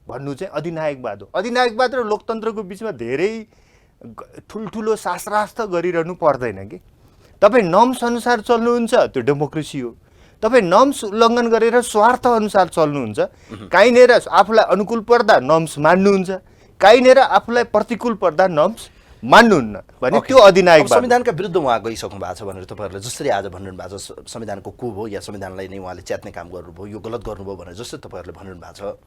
भन्नु चाहिँ अधिनायकवाद हो। अधिनायकवाद र लोकतन्त्रको बिचमा धेरै ठुल्ठुलो शास्त्रार्थ गरिरहनु पर्दैन कि। तपाईँ नर्म्स अनुसार चल्नुहुन्छ त्यो डेमोक्रेसी हो। तपाईँ नर्म्स उल्लङ्घन गरेर स्वार्थ अनुसार चल्नुहुन्छ, काहीँनिर आफूलाई अनुकूल पर्दा नर्म्स मान्नुहुन्छ, काहीँनिर आफूलाई प्रतिकूल पर्दा नर्म्स मान्नुहुन्न भने त्यो अधिनायकवाद। संविधानका विरुद्ध उहाँ गइसक्नु भएको छ भनेर तपाईँहरूले जसरी आज भनिरहनु भएको छ, संविधानको को हो या संविधानलाई नै उहाँले च्यात्ने काम गर्नुभयो, यो गलत गर्नुभयो भनेर जसरी तपाईँहरूले भनिरहनु भएको छ।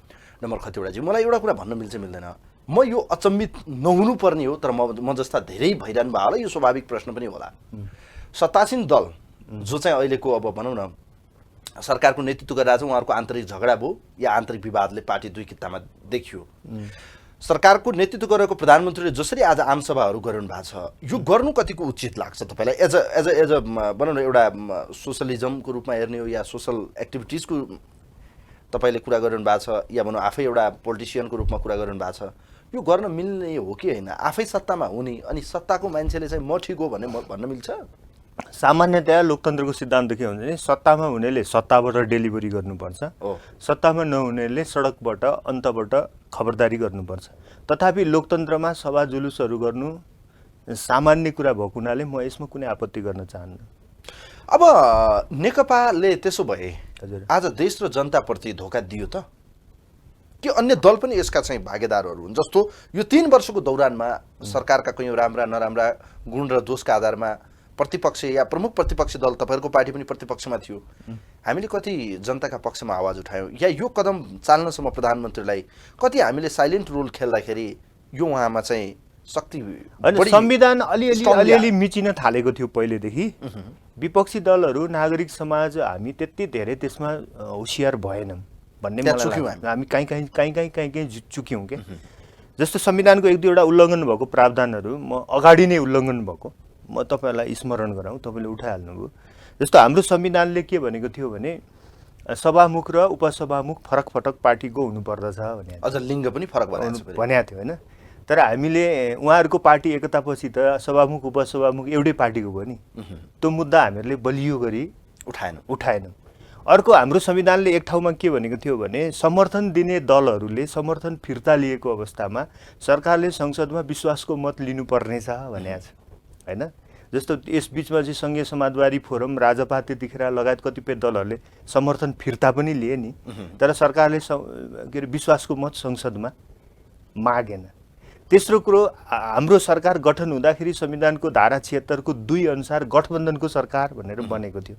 नम्बर खतिवडाजी, मलाई एउटा कुरा भन्न मिल्छ मिल्दैन, म यो अचम्मित नहुनु पर्ने हो, तर म जस्ता धेरै भइरहनु भयो होला, यो स्वाभाविक प्रश्न पनि होला। सत्तासीन दल जो चाहिँ अहिलेको अब भनौँ न सरकारको नेतृत्व गरिरहेको छ, उहाँहरूको आन्तरिक झगडा भयो या आन्तरिक विवादले पार्टी दुई कितामा देखियो। सरकारको नेतृत्व गरेको प्रधानमन्त्रीले जसरी आज आमसभाहरू गरिरहनु भएको छ, यो गर्नु कतिको उचित लाग्छ तपाईँलाई? एज अ भनौँ न एउटा सोसलिजमको रूपमा हेर्ने हो या सोसल एक्टिभिटिजको तपाईँले कुरा गरिरहनु भएको छ, या भनौँ आफै एउटा पोलिटिसियनको रूपमा कुरा गरिरहनु भएको छ, यो गर्न मिल्ने हो कि होइन? आफै सत्तामा हुने अनि सत्ताको मान्छेले चाहिँ म ठिक हो भन्ने भन्न मिल्छ? सामान्यतया लोकतन्त्रको सिद्धान्त के हुन्छ भने सत्तामा हुनेले सत्ताबाट डेलिभरी गर्नुपर्छ, सत्तामा नहुनेले सडकबाट अन्तबाट खबरदारी गर्नुपर्छ। तथापि लोकतन्त्रमा सभा जुलुसहरू गर्नु सामान्य कुरा भएको हुनाले म यसमा कुनै आपत्ति गर्न चाहन्न। अब नेकपाले त्यसो भए हजुर, आज देश र जनताप्रति धोका दियो त कि अन्य दल पनि यसका चाहिँ भागीदारहरू हुन्? जस्तो यो 3 वर्षको दौरानमा सरकारका कयौँ राम्रा नराम्रा गुण र दोषका आधारमा प्रतिपक्ष या प्रमुख प्रतिपक्षी दल, तपाईँहरूको पार्टी पनि प्रतिपक्षमा थियो, हामीले कति जनताका पक्षमा आवाज उठायौँ या यो कदम चाल्नसम्म प्रधानमन्त्रीलाई कति हामीले साइलेन्ट रोल खेल्दाखेरि यो उहाँमा चाहिँ शक्ति संविधान अलिअलि मिचिन थालेको थियो पहिलेदेखि। विपक्षी दलहरू, नागरिक समाज हामी त्यति धेरै त्यसमा होसियार भएनौँ भन्ने मलाई लाग्छ। हामी कहीँ चुक्यौँ के। जस्तो संविधानको 1-2वटा उल्लङ्घन भएको प्रावधानहरू म अगाडि नै उल्लङ्घन भएको म तपाईँलाई स्मरण गराउँ, तपाईँले उठाइहाल्नुभयो। जस्तो हाम्रो संविधानले के भनेको थियो भने सभामुख र उपसभामुख फरक फरक पार्टीको हुनुपर्दछ भने, अझ लिङ्ग पनि फरक भनेको थियो होइन। तर हामीले उहाँहरूको पार्टी एकतापछि त सभामुख उपसभामुख एउटै पार्टीको भयो नि। त्यो मुद्दा हामीहरूले बलियो गरी उठाएनौँ। अर्को, हाम्रो संविधानले एक ठाउँमा के भनेको थियो भने समर्थन दिने दलहरूले समर्थन फिर्ता लिएको अवस्थामा सरकारले संसदमा विश्वासको मत लिनुपर्नेछ भनेको छ होइन। जस्तो यस बिचमा चाहिँ सङ्घीय समाजवादी फोरम, राजपा त्यतिखेर लगायत कतिपय दलहरूले समर्थन फिर्ता पनि लिए नि, तर सरकारले के अरे विश्वासको मत संसदमा मागेन। तेस्रो कुरो, हाम्रो सरकार गठन हुँदाखेरि संविधानको धारा 76 को 2 अनुसार गठबन्धनको सरकार भनेर बनेको थियो।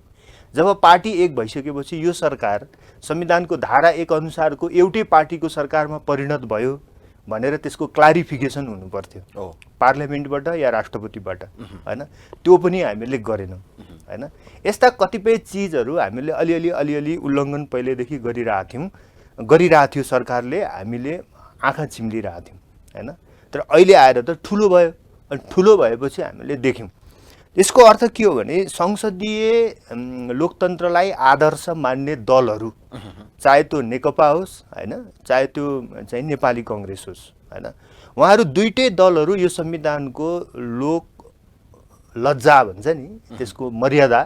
जब पार्टी एक भइसकेपछि यो सरकार संविधानको धारा 1 अनुसारको एउटै पार्टीको सरकारमा परिणत भयो भनेर त्यसको क्लारिफिकेसन हुनु पर्थ्यो पार्लियामेन्टबाट या राष्ट्रपतिबाट होइन। त्यो पनि हामीले गरेनौँ होइन। यस्ता कतिपय चिजहरू हामीले अलिअलि उल्लङ्घन पहिलेदेखि गरिरहेको थियो सरकारले, हामीले आँखा चिम्लिरहेको थियौँ होइन। तर अहिले आएर त ठुलो भयो, अनि ठुलो भएपछि हामीले देख्यौँ। यसको अर्थ के हो भने संसदीय लोकतन्त्रलाई आदर्श मान्ने दलहरू, चाहे त्यो नेकपा होस् होइन, चाहे त्यो चाहिँ नेपाली कङ्ग्रेस होस् होइन, उहाँहरू दुईटै दलहरू यो संविधानको लोक लज्जा भन्छ नि, त्यसको मर्यादा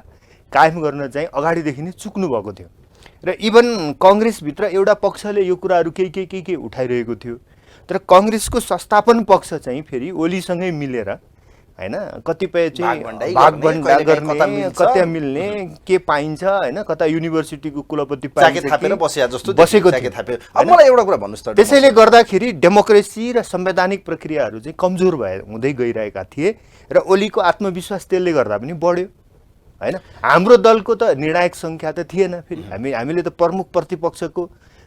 कायम गर्न चाहिँ अगाडिदेखि नै चुक्नु भएको थियो। र इभन कङ्ग्रेसभित्र एउटा पक्षले यो कुराहरू केही उठाइरहेको थियो, तर कङ्ग्रेसको संस्थापन पक्ष चाहिँ फेरि ओलीसँगै मिलेर होइन कतिपय चाहिँ भागभण्डा गर्ने, कता मिल्ने, के पाइन्छ होइन, कता युनिभर्सिटीको कुलपति बसेको थियो। त्यसैले गर्दाखेरि डेमोक्रेसी र संवैधानिक प्रक्रियाहरू चाहिँ कमजोर हुँदै गइरहेका थिए र ओलीको आत्मविश्वास त्यसले गर्दा पनि बढ्यो होइन। हाम्रो दलको त निर्णायक सङ्ख्या त थिएन, फेरि हामीले त प्रमुख प्रतिपक्षको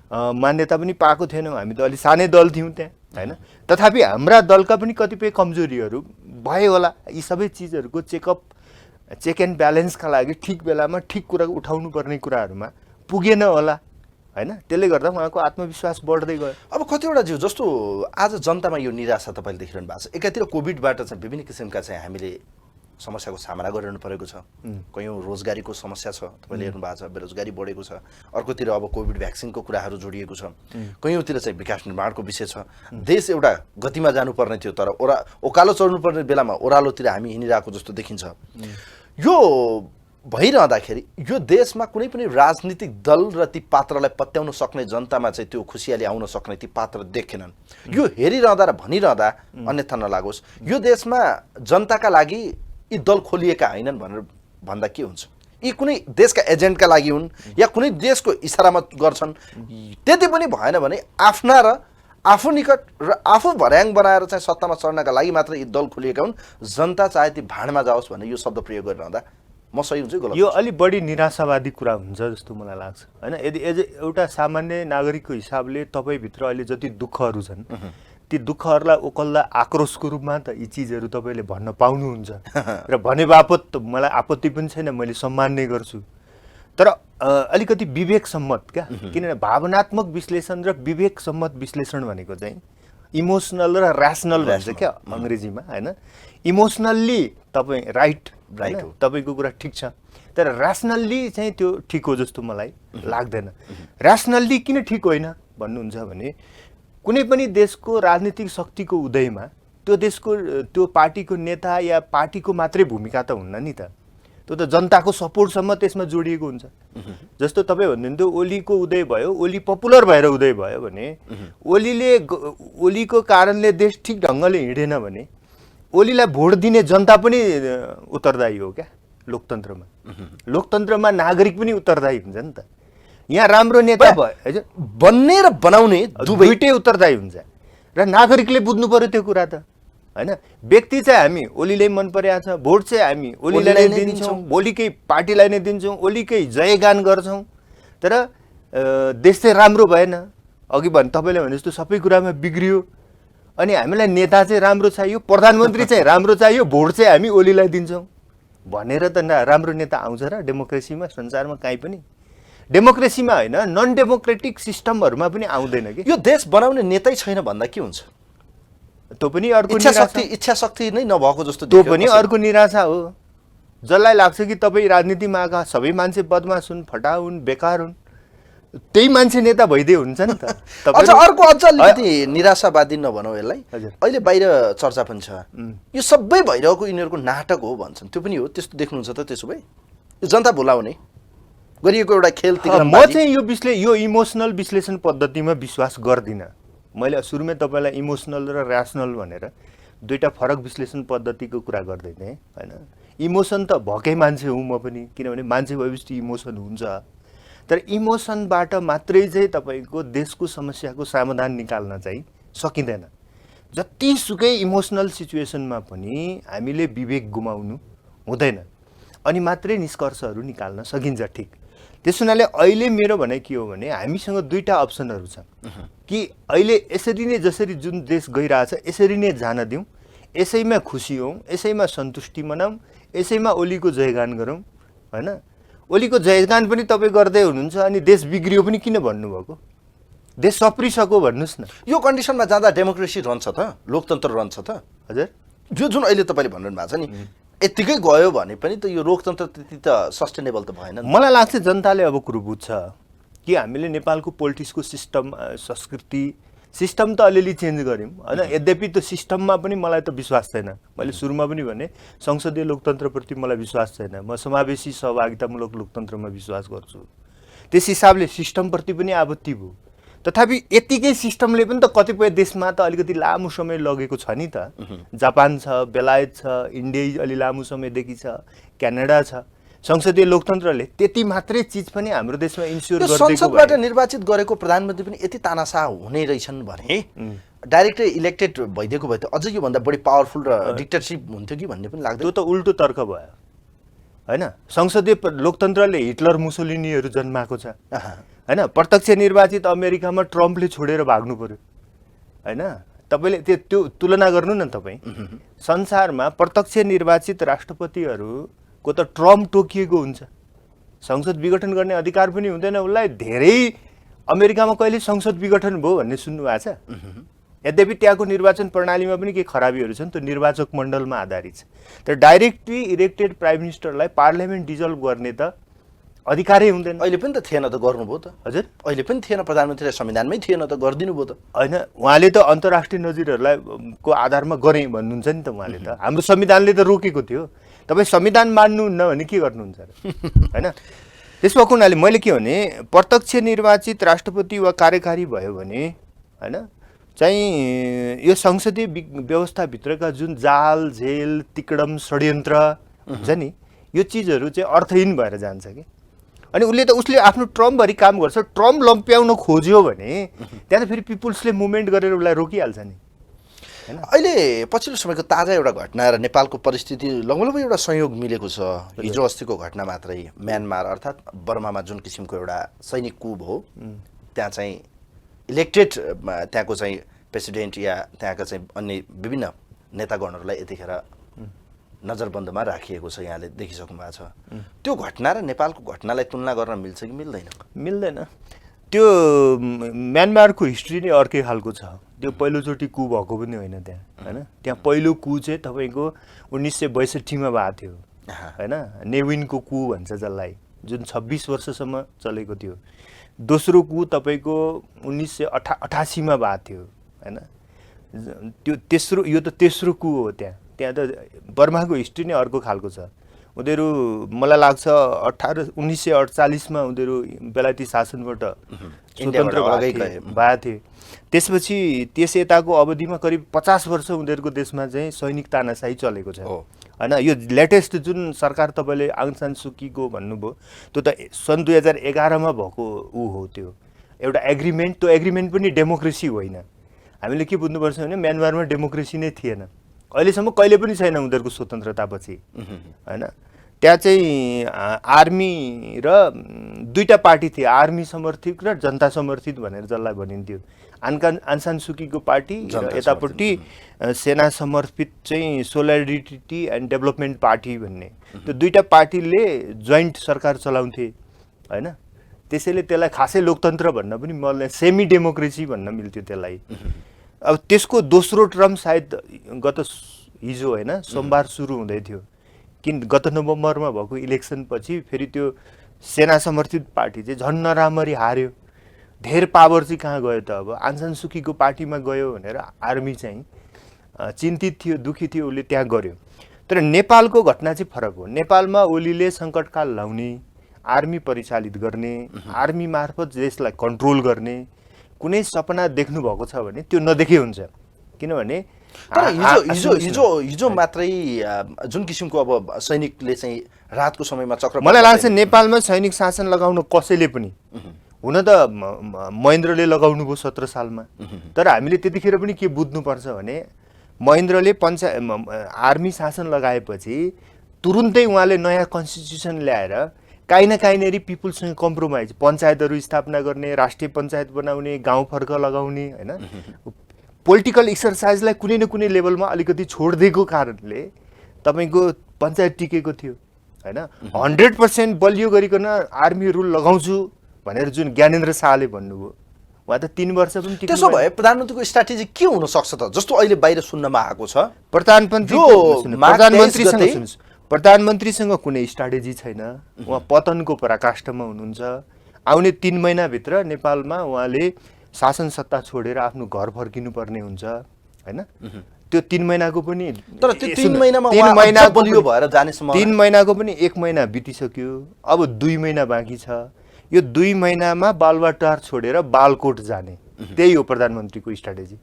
मान्यता पनि पाएको थिएनौँ, हामी त अलि सानै दल थियौँ त्यहाँ होइन। तथापि हाम्रा दलका पनि कतिपय कमजोरीहरू भयो होला। यी सबै चिजहरूको चेक एन्ड ब्यालेन्सका लागि ठिक बेलामा ठिक कुरा उठाउनु पर्ने कुराहरूमा पुगेन होला होइन। त्यसले गर्दा उहाँको आत्मविश्वास बढ्दै गयो। अब कतिवटा जस्तो आज जनतामा यो निराशा तपाईँले देखिरहनु भएको छ। एकातिर कोभिडबाट चाहिँ विभिन्न किसिमका चाहिँ हामीले समस्याको सामना गरिरहनु परेको छ, कयौँ रोजगारीको समस्या छ, तपाईँले हेर्नु भएको छ, बेरोजगारी बढेको छ। अर्कोतिर अब कोभिड भ्याक्सिनको कुराहरू जोडिएको छ, कयौँतिर चाहिँ विकास निर्माणको विषय छ। देश एउटा गतिमा जानुपर्ने थियो, तर ओकालो चढ्नुपर्ने बेलामा ओह्रालोतिर हामी हिँडिरहेको जस्तो देखिन्छ। यो भइरहँदाखेरि यो देशमा कुनै पनि राजनीतिक दल र ती पात्रलाई पत्याउन सक्ने, जनतामा चाहिँ त्यो खुसियाली आउन सक्ने ती पात्र देखेनन्। यो हेरिरहँदा र भनिरहँदा अन्यथा नलागोस्, यो देशमा जनताका लागि यी दल खोलिएका होइनन् भनेर भन्दा के हुन्छ? यी कुनै देशका एजेन्टका लागि हुन् या कुनै देशको इसारामा गर्छन्? त्यति पनि भएन भने आफ्ना र आफू निकट र आफू भर्याङ बनाएर चाहिँ सत्तामा चढ्नका लागि मात्र यी दल खोलिएका हुन्। जनता चाहे ती भाँडमा जाओस् भन्ने यो शब्द प्रयोग गरिरहँदा म सही हुन्छ गलत? यो अलि बढी निराशावादी कुरा हुन्छ जस्तो मलाई लाग्छ होइन। यदि एउटा सामान्य नागरिकको हिसाबले तपाईँभित्र अहिले जति दुःखहरू छन् ती दुःखहरूलाई ओकल्दा आक्रोशको रूपमा त यी चिजहरू तपाईँले भन्न पाउनुहुन्छ र भने बापत मलाई आपत्ति पनि छैन, मैले सम्मान नै गर्छु। तर अलिकति विवेक सम्मत क्या, किनभने भावनात्मक विश्लेषण र विवेक सम्मत विश्लेषण भनेको चाहिँ इमोसनल र ऱ्यासनल भन्छ क्या अङ्ग्रेजीमा होइन। इमोसनल्ली तपाईँ राइट हो, तपाईँको कुरा ठिक छ, तर ऱ्यासनल्ली चाहिँ त्यो ठिक हो जस्तो मलाई लाग्दैन। ऱ्यासनल्ली किन ठिक होइन भन्नुहुन्छ भने कुनै पनि देशको राजनीतिक शक्तिको उदयमा त्यो देशको त्यो पार्टीको नेता या पार्टीको मात्रै भूमिका त हुन्न नि त। त्यो त जनताको सपोर्टसम्म त्यसमा जोडिएको हुन्छ। जस्तो तपाईँ भन्नुहुन्थ्यो ओलीको उदय भयो, ओली पपुलर भएर उदय भयो भने ओलीको कारणले देश ठिक ढङ्गले हिँडेन भने ओलीलाई भोट दिने जनता पनि उत्तरदायी हो क्या लोकतन्त्रमा। लोकतन्त्रमा नागरिक पनि उत्तरदायी हुन्छ नि त। यहाँ राम्रो नेता भयो बन्ने र बनाउने दुवैटै उत्तरदायी हुन्छ र नागरिकले बुझ्नु पर्यो त्यो कुरा त हैन। व्यक्ति चाहिँ हामी ओलीले मन परेको छ, भोट चाहिँ हामी ओलीलाई नै दिन्छौँ, ओलीकै पार्टीलाई नै दिन्छौँ, ओलीकै जयगान गर्छौँ, तर देश चाहिँ राम्रो भएन। अघि तपाईँले भने जस्तो सबै कुरामा बिग्रियो अनि हामीलाई नेता चाहिँ राम्रो चाहियो, प्रधानमन्त्री चाहिँ राम्रो चाहियो, भोट चाहिँ हामी ओलीलाई दिन्छौँ भनेर त राम्रो नेता आउँछ र डेमोक्रेसीमा संसारमा काहीँ पनि? डेमोक्रेसीमा होइन नन डेमोक्रेटिक सिस्टमहरूमा पनि आउँदैन कि। यो देश बनाउने नेतै छैन भन्दा के हुन्छ? त्यो पनि अर्को इच्छा शक्ति नै नभएको जस्तो त्यो पनि अर्को निराशा हो। जसलाई लाग्छ कि तपाईँ राजनीतिमा आएका सबै मान्छे बदमास हुन्, फटा हुन्, बेकार हुन्, त्यही मान्छे नेता भइदिए हुन्छ नि त। अर्को अझ अलिकति निराशावादी नभनौँ यसलाई, अहिले बाहिर चर्चा पनि छ यो सबै भइरहेको यिनीहरूको नाटक हो भन्छन्। त्यो पनि हो? त्यस्तो देख्नुहुन्छ त? त्यसो भए यो जनता भुलाउने गरिएको एउटा खेल। म चाहिँ यो इमोसनल विश्लेषण पद्धतिमा विश्वास गर्दिनँ। मैले सुरुमै तपाईँलाई इमोसनल र ऱ्यासनल भनेर दुईवटा फरक विश्लेषण पद्धतिको कुरा गर्दै थिएँ होइन। इमोसन त भएकै मान्छे हुँ म पनि, किनभने मान्छे भएपछि इमोसन हुन्छ, तर इमोसनबाट मात्रै चाहिँ तपाईँको देशको समस्याको समाधान निकाल्न चाहिँ सकिँदैन। जतिसुकै इमोसनल सिचुएसनमा पनि हामीले विवेक गुमाउनु हुँदैन अनि मात्रै निष्कर्षहरू निकाल्न सकिन्छ। ठिक त्यस हुनाले अहिले मेरो भनाइ के हो भने हामीसँग दुईवटा अप्सनहरू छ कि अहिले यसरी नै जसरी जुन देश गइरहेछ यसरी नै जान दिउँ, यसैमा खुसी हौँ, यसैमा सन्तुष्टि मनाऊँ, यसैमा ओलीको जयगान गरौँ होइन। ओलीको जयगान पनि तपाईँ गर्दै हुनुहुन्छ अनि देश बिग्रियो पनि किन भन्नुभएको? देश सप्रिसक्यो भन्नुहोस् न। यो कन्डिसनमा जाँदा डेमोक्रेसी रहन्छ त, लोकतन्त्र रहन्छ त? हजुर, यो जुन अहिले तपाईँले भन्नु भएको छ नि यत्तिकै गयो भने पनि त यो लोकतन्त्र त्यति त सस्टेनेबल त भएन। मलाई लाग्छ जनताले अब कुरो बुझ्छ कि हामीले नेपालको पोलिटिक्सको सिस्टम संस्कृति सिस्टम त अलिअलि चेन्ज गऱ्यौँ होइन। यद्यपि त्यो सिस्टममा पनि मलाई त विश्वास छैन। मैले सुरुमा पनि भने संसदीय लोकतन्त्रप्रति मलाई विश्वास छैन। म समावेशी सहभागितामूलक लोकतन्त्रमा विश्वास गर्छु। त्यस हिसाबले सिस्टमप्रति पनि आपत्ति भयो। तथापि यतिकै सिस्टमले पनि त कतिपय देशमा त अलिकति लामो समय लगेको छ नि त। जापान छ, बेलायत छ, इन्डिया अलि लामो समयदेखि छ, क्यानाडा छ। संसदीय लोकतन्त्रले त्यति मात्रै चिज पनि हाम्रो देशमा इन्स्योर गरिदिएको भए संसदबाट निर्वाचित गरेको प्रधानमन्त्री पनि यति तानासा हुने रहेछन् भने डाइरेक्टै इलेक्टेड भइदिएको भए त अझ योभन्दा बढी पावरफुल र डिक्टेटरसिप हुन्थ्यो कि भन्ने पनि लाग्दैन? त्यो त उल्टो तर्क भयो होइन। संसदीय लोकतन्त्रले हिटलर मुसोलिनीहरू जन्माएको छ होइन। प्रत्यक्ष निर्वाचित अमेरिकामा ट्रम्पले छोडेर भाग्नु पर्यो होइन। तपाईँले त्यो तुलना गर्नु न। तपाईँ संसारमा प्रत्यक्ष निर्वाचित राष्ट्रपतिहरूको त ट्रम्प टोकिएको हुन्छ, संसद विघटन गर्ने अधिकार पनि हुँदैन उसलाई। धेरै अमेरिकामा कहिले संसद विघटन भयो भन्ने सुन्नु भएको छ? यद्यपि त्यहाँको निर्वाचन प्रणालीमा पनि केही खराबीहरू छन्, त्यो निर्वाचक मण्डलमा आधारित छ। तर डाइरेक्टली इलेक्टेड प्राइम मिनिस्टरलाई पार्लियामेन्ट डिजल्भ गर्ने त अधिकारै हुँदैन। अहिले पनि त थिएन त, गर्नुभयो त? हजुर, अहिले पनि थिएन, प्रधानमन्त्रीलाई संविधानमै थिएन त, गरिदिनु भयो त? होइन, उहाँले त अन्तर्राष्ट्रिय नजिरहरूलाई को आधारमा गरेँ भन्नुहुन्छ नि त उहाँले त। हाम्रो संविधानले त रोकेको थियो। तपाईँ संविधान मान्नुहुन्न भने के गर्नुहुन्छ होइन। त्यस भएको हुनाले मैले के भने प्रत्यक्ष निर्वाचित राष्ट्रपति वा कार्यकारी भयो भने होइन चाहिँ यो संसदीय व्यवस्थाभित्रका जुन जाल झेल तिकडम षड्यन्त्र हुन्छ नि यो चिजहरू चाहिँ अर्थहीन भएर जान्छ कि। अनि उसले आफ्नो ट्रम्पभरि काम गर्छ। ट्रम्प लम्प्याउन खोज्यो भने त्यहाँ त फेरि पिपुल्सले मुभमेन्ट गरेर उसलाई रोकिहाल्छ नि हैन। अहिले पछिल्लो समयको ताजा एउटा घटना र नेपालको परिस्थिति लगभग एउटा संयोग मिलेको छ। हिजो अस्तिको घटना मात्रै म्यानमार अर्थात् बर्मामा जुन किसिमको एउटा सैनिक coup भयो, त्यहाँ चाहिँ इलेक्टेड त्यहाँको चाहिँ प्रेसिडेन्ट या त्यहाँका चाहिँ अन्य विभिन्न नेतागणहरूलाई यतिखेर नजरबन्दमा राखिएको छ। यहाँले देखिसक्नु भएको छ। त्यो घटना र नेपालको घटनालाई तुलना गर्न मिल्छ कि मिल्दैन? मिल्दैन। त्यो म्यानमारको हिस्ट्री नै अर्कै खालको छ। त्यो पहिलोचोटि coup भएको पनि होइन त्यहाँ होइन। त्यहाँ पहिलो coup चाहिँ तपाईँको 1962मा भएको थियो होइन। नेविनको coup भन्छ जसलाई, जुन 26 वर्षसम्म चलेको थियो। दोस्रो coup तपाईँको 1988मा भएको थियो होइन। त्यो यो त तेस्रो coup हो। त्यहाँ त बर्माको हिस्ट्री नै अर्को खालको छ। उनीहरू मलाई लाग्छ 1948मा उनीहरू बेलायती शासनबाट स्वतन्त्र भएका थिए। त्यसपछि त्यस यताको अवधिमा करिब 50 वर्ष उनीहरूको देशमा चाहिँ सैनिक तानाशाही चलेको छ हैन। यो लेटेस्ट जुन सरकार तपाईँले आङ सान सुकीको भन्नुभयो त्यो त सन् 2011 मा भएको हो, त्यो एउटा एग्रिमेन्ट। त्यो एग्रिमेन्ट पनि डेमोक्रेसी होइन। हामीले के बुझ्नुपर्छ भने म्यानमारमा डेमोक्रेसी नै थिएन अहिलेसम्म, कहिले पनि छैन उनीहरूको स्वतन्त्रतापछि हैन। त्यहाँ चाहिँ आर्मी र दुईटा पार्टी थिए, आर्मी समर्थित र जनता समर्थित भनेर जसलाई भनिन्थ्यो। आङ सान सुकीको पार्टी र यतापट्टि सेना समर्थित चाहिँ सोलिडारिटी एन्ड डेभलपमेन्ट पार्टी भन्ने, त्यो दुईटा पार्टीले जोइन्ट सरकार चलाउँथे हैन। त्यसैले त्यसलाई खासै लोकतन्त्र भन्न पनि मलाई सेमी डेमोक्रेसी भन्न मिल्थ्यो त्यसलाई। अब त्यसको दोस्रो टर्म सायद गत हिजो हैन सोमबार सुरु हुँदै थियो, किन गत नोभेम्बरमा भएको इलेक्सन पछि फेरि त्यो सेना समर्थित पार्टी चाहिँ झन् नराम्ररी हार्यो। धेर पावर चाहिँ कहाँ गयो त? अब आङ सान सुकीको पार्टीमा गयो भनेर आर्मी चाहिँ चिन्तित थियो, दुखी थियो, उसले त्यहाँ गर्यो। तर नेपालको घटना चाहिँ फरक हो। नेपालमा ओलीले सङ्कटकाल लाउने, आर्मी परिचालित गर्ने, आर्मी मार्फत देशलाई कन्ट्रोल गर्ने कुनै सपना देख्नु भएको छ भने त्यो नदेखे हुन्छ। किनभने हिजो मात्रै जुन किसिमको अब सैनिकले चाहिँ रातको समयमा चक्र, मलाई लाग्छ नेपालमा सैनिक शासन लगाउन कसैले पनि, हुन त महेन्द्रले लगाउनु भयो 17 सालमा, तर हामीले त्यतिखेर पनि के बुझ्नुपर्छ भने महेन्द्रले आर्मी शासन लगाएपछि तुरुन्तै उहाँले नयाँ कन्स्टिट्युसन ल्याएर काहीँ न काहीँनेरि पिपुलसँग कम्प्रोमाइज, पञ्चायतहरू स्थापना गर्ने, राष्ट्रिय पञ्चायत बनाउने, गाउँ फर्क लगाउने हैन, पोलिटिकल एक्सर्साइजलाई कुनै न कुनै लेभलमा अलिकति छोडिदिएको कारणले तपाईँको पञ्चायत टिकेको थियो हैन। 100% बलियो गरिकन आर्मी रुल लगाउँछु भनेर जुन ज्ञानेन्द्र शाहले भन्नुभयो, उहाँ त 3 वर्ष पनि टिक्नु। त्यसो भए प्रधानमन्त्रीको स्ट्र्याटेजी के हुन सक्छ त? जस्तो अहिले बाहिर सुन्नमा आएको छ प्रधानमन्त्रीसँग कुनै स्ट्र्याटेजी छैन, उहाँ पतनको पराकाष्ठमा हुनुहुन्छ। आउने 3 महिनाभित्र नेपालमा उहाँले शासन सत्ता छोडेर आफ्नो घर फर्किनु पर्ने हुन्छ हैन। त्यो 3 महिनाको पनि, तर त्यो 3 महिनामा उहाँ बलियो भएर जानेसम्म 3 महिनाको पनि 1 महिना बितिसक्यो, अब 2 महिना बाँकी छ। यो 2 महिनामा बालुवाटार छोडेर बालकोट जाने, त्यही हो प्रधानमन्त्रीको स्ट्र्याटेजी।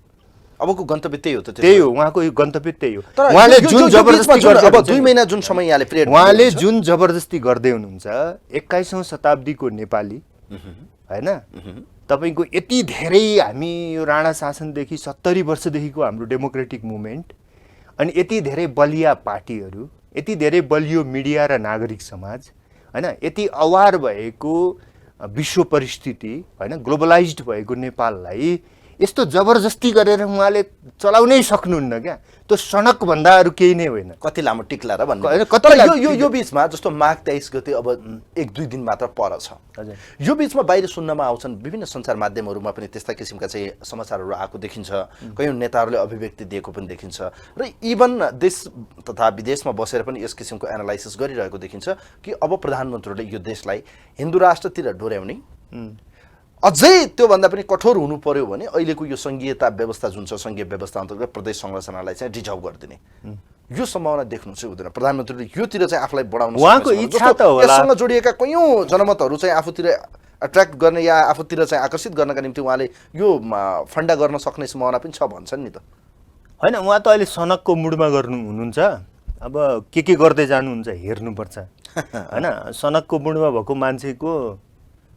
अबको गन्तव्य त्यही हो त? त्यही हो उहाँको गन्तव्य, त्यही हो। उहाँले जुन जबरजस्ती अब 2 महिना जुन समय यहाँले पिरियड उहाँले जुन जबरजस्ती गर्दै हुनुहुन्छ, 21औं शताब्दीको नेपाली हैन, तपाईको यति धेरै हामी यो राणा शासनदेखि 70 वर्षदेखिको हाम्रो डेमोक्रेटिक मुभमेन्ट, अनि यति धेरै बलिया पार्टीहरू, यति धेरै बलियो मिडिया र नागरिक समाज हैन, यति अवार भएको विश्व परिस्थिति हैन, ग्लोबलाइज्ड भएको नेपाललाई यस्तो जबरजस्ती गरेर उहाँले चलाउनै सक्नुहुन्न क्या। त्यो सनक भन्दा अरू केही नै होइन। कति लामो टिक्ला र भन्ने। यो बीचमा जस्तो माघ 23 गते अब 1-2 दिन मात्र पर छ, यो बीचमा बाहिर सुन्नमा आउँछन्, विभिन्न सञ्चार माध्यमहरूमा पनि त्यस्ता किसिमका चाहिँ समाचारहरू आएको देखिन्छ, कयौं नेताहरूले अभिव्यक्ति दिएको पनि देखिन्छ, र इभन देश तथा विदेशमा बसेर पनि यस किसिमको एनालाइसिस गरिरहेको देखिन्छ कि अब प्रधानमन्त्रीले यो देशलाई हिन्दू राष्ट्रतिर डोर्याउने, अझै त्योभन्दा पनि कठोर हुनु पर्यो भने अहिलेको यो संघीयता व्यवस्था जुन छ, संघीय व्यवस्था अन्तर्गत प्रदेश संरचनालाई चाहिँ डिजल्भ गरिदिने, यो सम्भावना देख्नु चाहिँ हुँदैन। प्रधानमन्त्रीले योतिर चाहिँ आफूलाई बढाउन उहाँको इच्छा त होला। यससँग जोडिएका कयौं जनमतहरू चाहिँ आफूतिर अट्र्याक्ट गर्ने या आफूतिर चाहिँ आकर्षित गर्नका निम्ति उहाँले यो फन्डा गर्न सक्ने सम्भावना पनि छ भन्छन् नि त? हैन, उहाँ त अहिले सनकको मुडमा गर्नु हुनुहुन्छ। अब के गर्दै जानुहुन्छ हेर्नुपर्छ हैन। सनकको मुडमा भएको मान्छेको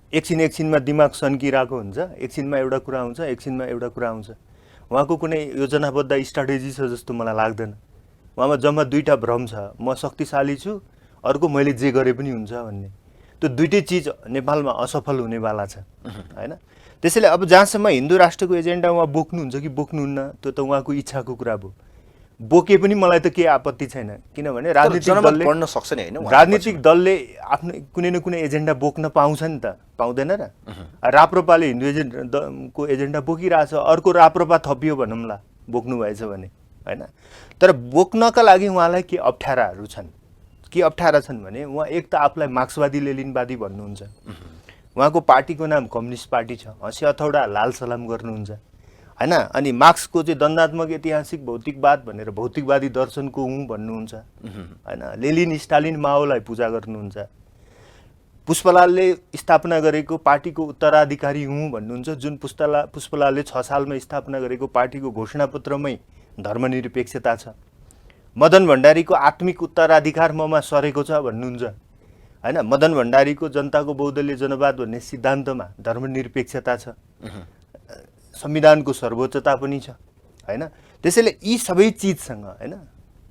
एकछिनमा दिमाग सन्किरहेको हुन्छ, एकछिनमा एउटा कुरा हुन्छ, एकछिनमा एउटा कुरा आउँछ। उहाँको कुनै योजनाबद्ध स्ट्र्याटेजी छ जस्तो मलाई लाग्दैन। उहाँमा जम्मा 2टा भ्रम छ, म शक्तिशाली छु, अर्को मैले जे गरे पनि हुन्छ भन्ने। त्यो दुईटै चिज नेपालमा असफल हुनेवाला छ हैन। त्यसैले अब जहाँसम्म हिन्दू राष्ट्रको एजेन्डा उहाँ बोक्नुहुन्छ कि बोक्नुहुन्न त्यो त उहाँको इच्छाको कुरा भयो। बोके पनि मलाई त केही आपत्ति छैन, किनभने राजनीतिक दलले आफ्नो कुनै न कुनै एजेन्डा बोक्न पाउँछ नि त, पाउँदैन र? राप्रपाले हिन्दू एजेन्डाको एजेन्डा बोकिरहेछ, अर्को राप्रपा थपियो भनौँला बोक्नु भएछ भने हैन। तर बोक्नका लागि उहाँलाई के अप्ठ्याराहरू छन्, के अप्ठ्यारा छन् भने उहाँ एक त आफूलाई मार्क्सवादी लेनिनवादी भन्नुहुन्छ, उहाँको पार्टीको नाम कम्युनिस्ट पार्टी छ, हँसी अथौडा लाल सलाम गर्नुहुन्छ, होइन। अनि मार्क्सको चाहिँ द्वन्द्वात्मक ऐतिहासिक भौतिकवाद भनेर भौतिकवादी दर्शनको हुँ भन्नुहुन्छ होइन। लेनिन स्टालिन माओलाई पूजा गर्नुहुन्छ। पुष्पलालले स्थापना गरेको पार्टीको उत्तराधिकारी हुँ भन्नुहुन्छ, जुन पुष्पलालले 6 सालमा स्थापना गरेको पार्टीको घोषणापत्रमै धर्मनिरपेक्षता छ। मदन भण्डारीको आत्मिक उत्तराधिकार ममा सरेको छ भन्नुहुन्छ होइन। मदन भण्डारीको जनताको बहुदलीय जनवाद भन्ने सिद्धान्तमा धर्मनिरपेक्षता छ, संविधानको सर्वोच्चता पनि छ होइन। त्यसैले यी सबै चिजसँग होइन,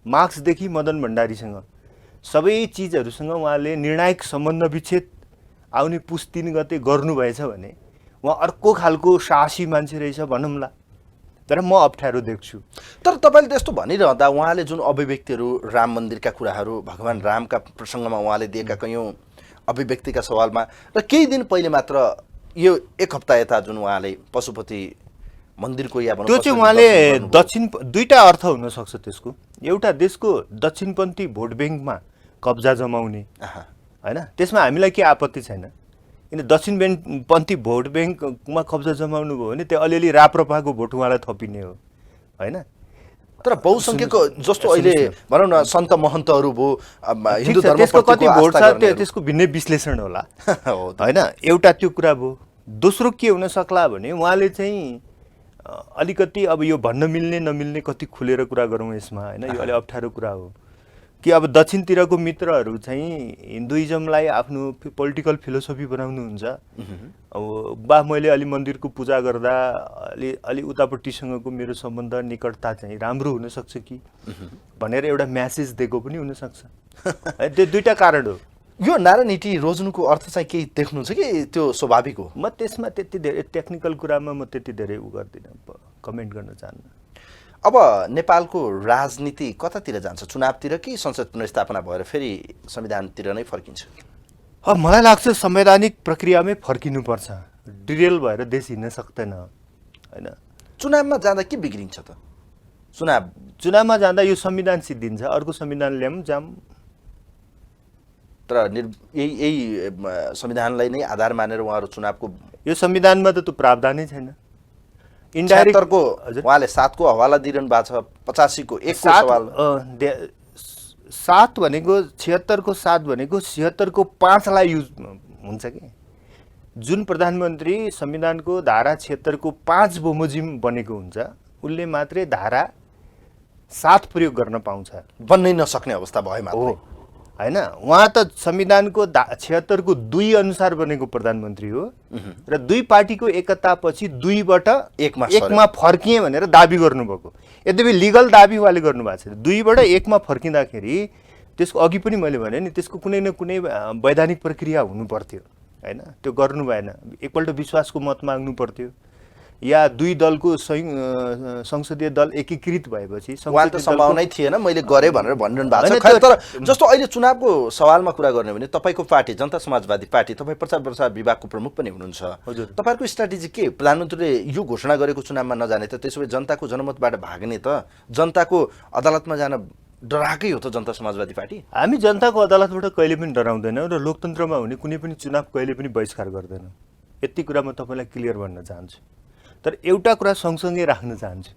मार्क्सदेखि मदन भण्डारीसँग सबै चिजहरूसँग उहाँले निर्णायक सम्बन्ध विच्छेद आउने पुस 3 गते गर्नुभएछ भने उहाँ अर्को खालको साहसी मान्छे रहेछ भनौँला। तर म अप्ठ्यारो देख्छु। तर तपाईँले त्यस्तो भनिरहँदा उहाँले जुन अभिव्यक्तिहरू, राम मन्दिरका कुराहरू, भगवान रामका प्रसङ्गमा उहाँले दिएका कैयौँ अभिव्यक्तिका सवालमा र केही दिन पहिले मात्र यो 1 हप्ता यता जुन उहाँले पशुपति मन्दिरको या त्यो चाहिँ उहाँले दुईटा अर्थ हुन सक्छ त्यसको। एउटा देशको दक्षिणपन्थी भोट ब्याङ्कमा कब्जा जमाउने होइन, त्यसमा हामीलाई के आपत्ति छैन। किन दक्षिणपन्थी भोट ब्याङ्कमा कब्जा जमाउनु भयो भने त्यो अलिअलि राप्रपाको भोट उहाँलाई थपिने हो होइन। तर बहुसङ्ख्यको जस्तो अहिले भनौँ न सन्त महन्तहरू भयो, हिन्दू धर्म त्यसको कति भोट छ त्यसको भिन्नै विश्लेषण होला होइन। एउटा त्यो कुरा भयो। दोस्रो के हुन सक्ला भने उहाँले चाहिँ अलिकति अब यो भन्न मिल्ने नमिल्ने कति खुलेर कुरा गरौँ यसमा होइन, यो अलि अप्ठ्यारो कुरा हो कि अब दक्षिणतिरको मित्रहरू चाहिँ हिन्दुइजमलाई आफ्नो पोलिटिकल फिलोसफी बनाउनुहुन्छ। अब बा मैले अलि मन्दिरको पूजा गर्दा अलि उतापट्टिसँगको मेरो सम्बन्ध निकटता चाहिँ राम्रो हुनसक्छ कि भनेर एउटा म्यासेज दिएको पनि हुनसक्छ। त्यो दुईटा कारण हो। यो नारा नीति रोज्नुको अर्थ चाहिँ केही देख्नुहुन्छ कि त्यो स्वाभाविक हो? म त्यसमा त्यति धेरै टेक्निकल कुरामा म त्यति धेरै गर्दिनँ, कमेन्ट गर्न चाहन्न। अब नेपालको राजनीति कतातिर जान्छ? चुनावतिर कि संसद पुनर्स्थापना भएर फेरि संविधानतिर नै फर्किन्छ? मलाई लाग्छ संवैधानिक प्रक्रियामै फर्किनुपर्छ। डिरेल भएर देश हिँड्न सक्दैन होइन। चुनावमा जाँदा के बिग्रिन्छ त? चुनावमा जाँदा यो संविधान सिद्धिन्छ, अर्को संविधान ल्याऊँ जाम। तर यही संविधानलाई नै आधार मानेर उहाँहरू चुनावको, यो संविधानमा त त्यो प्रावधानै छैन। इन्डाइरेक्ट को उहाँले 7 को हवाला दिइरहनु भएको छ, 85 को 1 को सवाल 7 भनेको 76 को 7 भनेको 76 को 5 लाई युज हुन्छ कि। जुन प्रधानमन्त्री संविधानको धारा 76 को 5 बमोजिम बनेको हुन्छ उसले मात्रै धारा 7 प्रयोग गर्न पाउँछ, बन्नै नसक्ने अवस्था भए मात्रै होइन। उहाँ त संविधानको 76 को 2 अनुसार बनेको प्रधानमन्त्री हो र दुई पार्टीको एकतापछि 2बाट 1मा फर्किए भनेर दाबी गर्नुभएको। यद्यपि लिगल दाबी उहाँले गर्नुभएको छ। 2बाट 1मा फर्किँदाखेरि त्यसको अघि पनि मैले भने नि त्यसको कुनै न कुनै वैधानिक प्रक्रिया हुनु पर्थ्यो होइन। त्यो गर्नु भएन। एकपल्ट विश्वासको मत माग्नु पर्थ्यो या दुई दलको संसदीय दल एकीकृत भएपछि उहाँले त सम्भावनै थिएन मैले गरेँ भनेर भनिरहनु भएको छ। तर जस्तो अहिले चुनावको सवालमा कुरा गर्ने भने तपाईँको पार्टी जनता समाजवादी पार्टी, तपाईँ प्रचार प्रसार विभागको प्रमुख पनि हुनुहुन्छ। तपाईँहरूको स्ट्राटेजी के? प्रधानमन्त्रीले यो घोषणा गरेको चुनावमा नजाने त त्यसो भए जनताको जनमतबाट भाग्ने त जनताको अदालतमा जान डराएकै हो त जनता समाजवादी पार्टी? हामी जनताको अदालतबाट कहिले पनि डराउँदैनौँ र लोकतन्त्रमा हुने कुनै पनि चुनाव कहिले पनि बहिष्कार गर्दैनौँ। यति कुरा म तपाईँलाई क्लियर भन्न चाहन्छु। तर एउटा कुरा सँगसँगै राख्न चाहन्छु।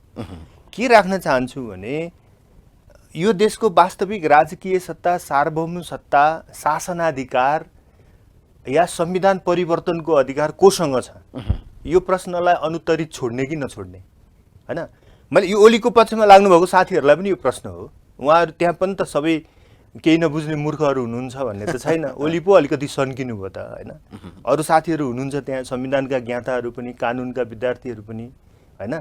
के राख्न चाहन्छु भने यो देशको वास्तविक राजकीय सत्ता, सार्वभौम सत्ता, शासनाधिकार या संविधान परिवर्तनको अधिकार कोसँग छ? यो प्रश्नलाई अनुत्तरित छोड्ने कि नछोड्ने होइन। मैले यो ओलीको पक्षमा लाग्नुभएको साथीहरूलाई पनि यो प्रश्न हो। उहाँहरू त्यहाँ पनि त सबै केही नबुझ्ने मूर्खहरू हुनुहुन्छ भन्ने त छैन। ओली पो अलिकति सन्किनु भयो त होइन। अरू साथीहरू हुनुहुन्छ त्यहाँ, संविधानका ज्ञाताहरू पनि, कानुनका विद्यार्थीहरू पनि होइन।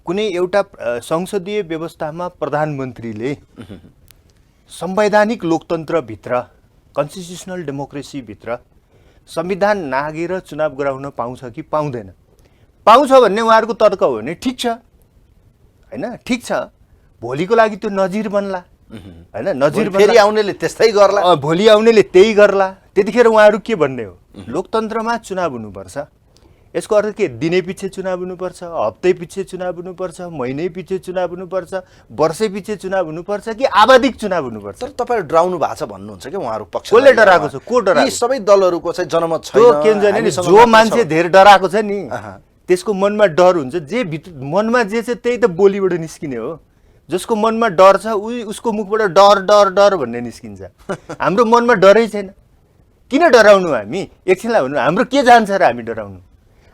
कुनै एउटा संसदीय व्यवस्थामा प्रधानमन्त्रीले संवैधानिक लोकतन्त्रभित्र, कन्स्टिट्युसनल डेमोक्रेसीभित्र संविधान नागेर चुनाव गराउन पाउँछ कि पाउँदैन? पाउँछ भन्ने उहाँहरूको तर्क हो भने ठिक छ होइन, ठिक छ। भोलिको लागि त्यो नजिर बन्ला होइन, नजिर फेरि आउनेले त्यस्तै गर्ला, भोलि आउनेले त्यही गर्ला। त्यतिखेर उहाँहरू के भन्ने हो? लोकतन्त्रमा चुनाव हुनुपर्छ। यसको अर्थ के? दिनै पछि चुनाव हुनुपर्छ, हप्तै पछि चुनाव हुनुपर्छ, महिनै पछि चुनाव हुनुपर्छ, वर्षै पछि चुनाव हुनुपर्छ कि आवधिक चुनाव हुनुपर्छ? तर तपाईँहरू डराउनु भएको छ भन्नुहुन्छ कि उहाँहरू पक्ष? कसले डराएको छ? को डराएको? सबै दलहरूको चाहिँ जनमत छैन। त्यो के जाने नि, जो मान्छे धेरै डराएको छ नि त्यसको मनमा डर हुन्छ, जे मनमा जे छ त्यही त बोलीबाट निस्किने हो। जसको मनमा डर छ उसको मुखबाट डर डर डर भन्ने निस्किन्छ। हाम्रो मनमा डरै छैन, किन डराउनु हामी? एकछिनलाई भन्नु, हाम्रो के जान्छ र हामी डराउनु?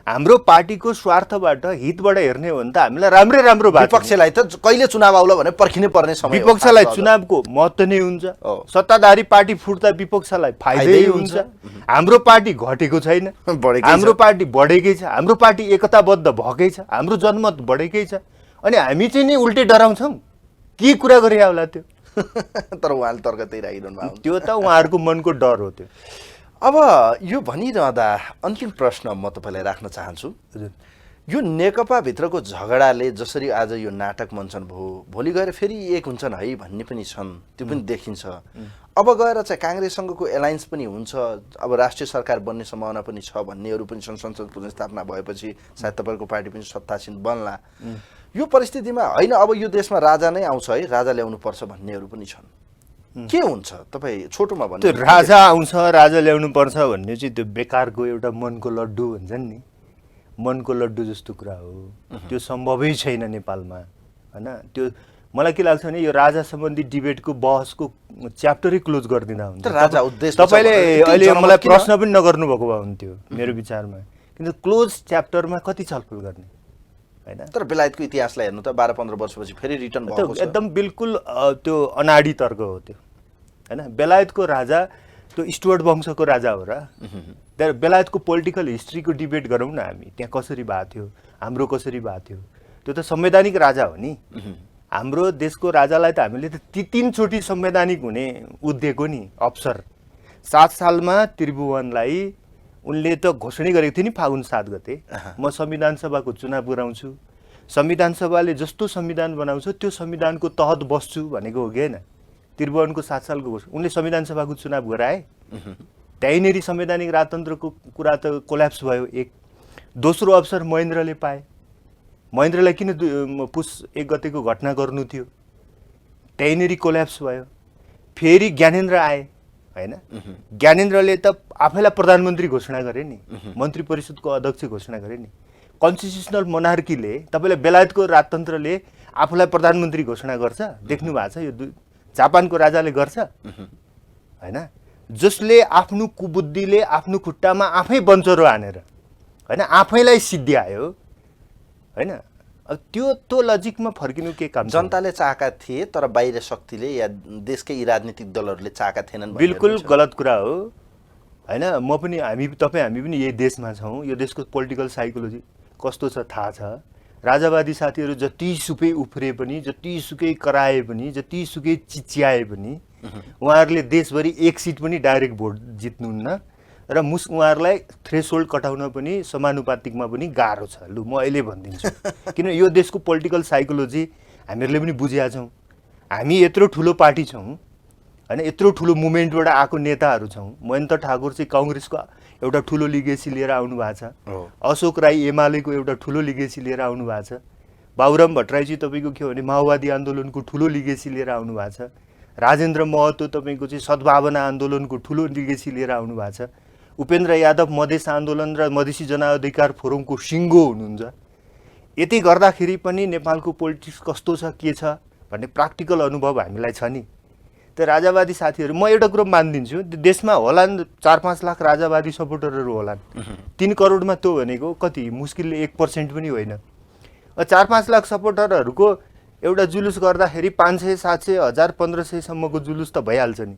हाम्रो पार्टीको स्वार्थबाट हितबाट हेर्ने हो भने त हामीलाई राम्रै राम्रो भएको छ। विपक्षलाई त कहिले चुनाव आउला भने पर्खिनै पर्ने समय हो। विपक्षलाई चुनावको महत्त्व नै हुन्छ, सत्ताधारी पार्टी फुट्दा विपक्षलाई फाइदै हुन्छ। हाम्रो पार्टी घटेको छैन, हाम्रो पार्टी बढेकै छ, हाम्रो पार्टी एकताबद्ध भएकै छ, हाम्रो जनमत बढेकै छ। अनि हामी चाहिँ नि उल्टै डराउँछौँ, के कुरा गरे होला त्यो? तर उहाँले तर्क त्यही राखिरहनु भएको। त्यो त उहाँहरूको मनको डर हो त्यो। अब यो भनिरहँदा अन्तिम प्रश्न म तपाईँलाई राख्न चाहन्छु। यो नेकपाभित्रको झगडाले जसरी आज यो नाटक मञ्चन भयो, भोलि गएर फेरि एक हुन्छन् है भन्ने पनि छन्, त्यो पनि देखिन्छ। अब गएर चाहिँ काङ्ग्रेससँगको एलायन्स पनि हुन्छ, अब राष्ट्रिय सरकार बन्ने सम्भावना पनि छ भन्नेहरू पनि छन्। संसद पुनर्स्थापना भएपछि सायद तपाईँको पार्टी पनि सत्तासीन बन्ला। यो परिस्थितिमा होइन अब यो देशमा राजा नै आउँछ है, राजा ल्याउनु पर्छ भन्नेहरू पनि छन्। के हुन्छ तपाईँ छोटोमा भन्नु? त्यो राजा आउँछ, राजा ल्याउनु पर्छ भन्ने चाहिँ त्यो बेकारको एउटा मनको लड्डु भन्छन् नि, मनको लड्डु जस्तो कुरा हो। त्यो सम्भवै छैन नेपालमा, होइन? त्यो मलाई के लाग्छ भने यो राजा सम्बन्धी डिबेटको बहसको च्याप्टरै क्लोज गरिदिँदा हुन्छ। राजा उद्देश्य तपाईँले अहिले मलाई प्रश्न पनि नगर्नु भएको भए हुन्थ्यो मेरो विचारमा, किन क्लोज च्याप्टरमा कति छलफल गर्ने, होइन? तर बेलायतको इतिहासलाई हेर्नु त 12-15 वर्षपछि फेरि रिटर्न भएको छ। एकदम बिल्कुल त्यो अनाडी तर्क हो त्यो, होइन? बेलायतको राजा त्यो स्टुअर्ट वंशको राजा हो र? त्यहाँ बेलायतको पोलिटिकल हिस्ट्रीको डिबेट गरौँ न हामी, त्यहाँ कसरी भएको थियो, हाम्रो कसरी भएको थियो। त्यो त संवैधानिक राजा हो नि। हाम्रो देशको राजालाई त हामीले त तीनचोटि संवैधानिक हुने उद्देको नि अवसर। 7 सालमा त्रिभुवनलाई उनले त घोषणा गरेको थियो नि फागुन 7 गते, म संविधान सभाको चुनाव गराउँछु, संविधान सभाले जस्तो संविधान बनाउँछ त्यो संविधानको तहत बस्छु भनेको हो कि होइन? त्रिभुवनको 7 सालको घोषणा, उनले संविधान सभाको चुनाव गराए, त्यहीँनेरि संवैधानिक राजतन्त्रको कुरा त कोल्याप्स भयो। एक दोस्रो अवसर महेन्द्रले पाए। महेन्द्रलाई किन पुस 1 गतेको घटना गर्नु थियो, त्यहीँनेरि कोल्याप्स भयो। फेरि ज्ञानेन्द्र आए, होइन? ज्ञानेन्द्रले त आफैलाई प्रधानमन्त्री घोषणा गरे नि, मन्त्री परिषदको अध्यक्ष घोषणा गरे नि। कन्स्टिट्युसनल मोनार्कीले, तपाईँलाई बेलायतको राजतन्त्रले आफूलाई प्रधानमन्त्री घोषणा गर्छ, देख्नु भएको छ? यो जापानको राजाले गर्छ, होइन? जसले आफ्नो कुबुद्धिले आफ्नो खुट्टामा आफै बन्चरो हानेर, होइन, आफैलाई सिद्ध्यायो, होइन? अब त्यो लजिकमा फर्किनु के काम? जनताले चाहेका थिए तर बाहिर शक्तिले या देशकै राजनीतिक दलहरूले चाहेका थिएनन्। बिल्कुल गलत कुरा हो, होइन? म पनि हामी पनि यही देशमा छौँ। यो देशको पोलिटिकल साइकोलोजी कस्तो छ थाहा छ। राजावादी साथीहरू जतिसुकै उफ्रे पनि, जतिसुकै कराए पनि, जतिसुकै चिच्याए पनि उहाँहरूले देशभरि 1 सिट पनि डाइरेक्ट भोट जित्नुहुन्न र उहाँहरूलाई थ्रेसहोल्ड कटाउन पनि समानुपातिकमा पनि गाह्रो छ। लु म अहिले भनिदिन्छु, किन यो देशको पोलिटिकल साइकोलोजी हामीहरूले पनि बुझेका छौँ। हामी यत्रो ठुलो पार्टी छौँ, होइन? यत्रो ठुलो मुभमेन्टबाट आएको नेताहरू छौँ। महेन्द्र ठाकुर चाहिँ काङ्ग्रेसको एउटा ठुलो लिगेसी लिएर आउनु भएको छ, अशोक राई एमालेको एउटा ठुलो लिगेसी लिएर आउनु भएको छ, बाबुराम भट्टराई चाहिँ तपाईँको के हो भने माओवादी आन्दोलनको ठुलो लिगेसी लिएर आउनु भएको छ, राजेन्द्र महतो तपाईँको चाहिँ सद्भावना आन्दोलनको ठुलो लिगेसी लिएर आउनु भएको छ, उपेन्द्र यादव मधेस आन्दोलन र मधेसी जनअधिकार फोरमको सिङ्गो हुनुहुन्छ। यति गर्दाखेरि पनि नेपालको पोलिटिक्स कस्तो छ के छ भन्ने प्र्याक्टिकल अनुभव हामीलाई छ नि। त्यो राजावादी साथीहरू, म एउटा कुरो मानिदिन्छु, देशमा होलान् 4-5 लाख राजावादी सपोर्टरहरू होलान्। 3 करोडमा त्यो भनेको कति मुस्किलले 1% पनि होइन। 4-5 लाख सपोर्टरहरूको एउटा जुलुस गर्दाखेरि 500, 700, 1000, 1500 सम्मको जुलुस त भइहाल्छ नि।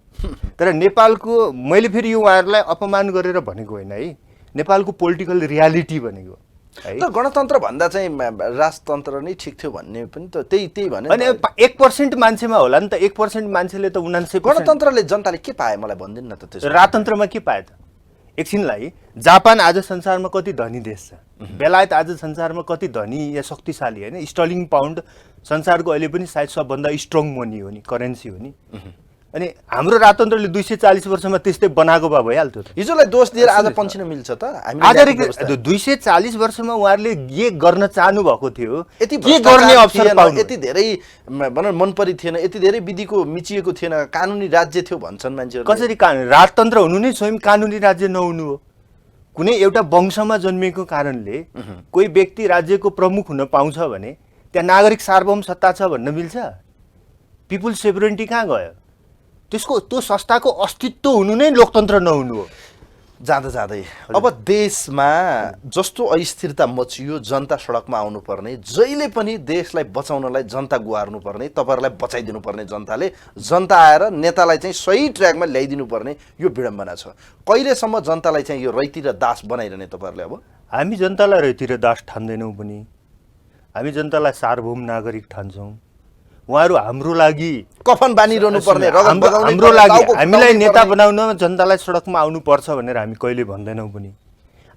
तर नेपालको, मैले फेरि यो उहाँहरूलाई अपमान गरेर भनेको होइन है, नेपालको पोलिटिकल रियालिटी भनेको है। त गणतन्त्र भन्दा चाहिँ राजतन्त्र नै ठिक थियो भन्ने पनि त त्यही भन्यो। अनि 1% मान्छेमा होला नि त, 1% मान्छेले त 99%। गणतन्त्रले जनताले के पाए मलाई भनिदिनु न त? त्यसो राजतन्त्रमा के पाए त? एकछिनलाई, जापान आज संसारमा कति धनी देश छ, बेलायत आज संसारमा कति धनी या शक्तिशाली, होइन? स्टर्लिङ पाउन्ड संसारको अहिले पनि सायद सबभन्दा स्ट्रङ मनी हो नि, करेन्सी हो नि। अनि हाम्रो राजतन्त्रले 240 वर्षमा त्यस्तै बनाएको भए भइहाल्थ्यो त। हिजोलाई दोष दिएर आज पन्छिन मिल्छ त? आज 240 वर्षमा उहाँहरूले के गर्न चाहनु भएको थियो, यति के गर्ने अवसर पाउनु, यति धेरै भनौँ मनपरी थिएन, यति धेरै विधिको मिचिएको थिएन, कानुनी राज्य थियो भन्छन् मान्छेहरू। कसरी कानुनी राजतन्त्र हुनु नै स्वयं कानुनी राज्य नहुनु हो? कुनै एउटा वंशमा जन्मिएको कारणले कोही व्यक्ति राज्यको प्रमुख हुन पाउँछ भने त्यहाँ नागरिक सार्वभौम सत्ता छ भन्न मिल्छ? पिपुल सोभरेन्टी कहाँ गयो? त्यो संस्थाको अस्तित्व हुनु नै लोकतन्त्र नहुनु हो। जाँदा जाँदै अब देशमा जस्तो अस्थिरता मचियो, जनता सडकमा आउनुपर्ने, जहिले पनि देशलाई बचाउनलाई जनता गुहार्नु पर्ने, तपाईँहरूलाई बचाइदिनु पर्ने जनताले, जनता आएर नेतालाई चाहिँ सही ट्र्याकमा ल्याइदिनु पर्ने, यो विडम्बना छ। कहिलेसम्म जनतालाई चाहिँ यो रैती र दास बनाइरहने तपाईँहरूले? अब हामी जनतालाई रैती र दास ठान्दैनौँ पनि, हामी जनतालाई सार्वभौम नागरिक ठान्छौँ। उहाँहरू हाम्रो लागि कफन बानिरहनु पर्ने, हाम्रो लागि हामीलाई नेता बनाउन जनतालाई सडकमा आउनुपर्छ भनेर हामी कहिले भन्दैनौँ पनि।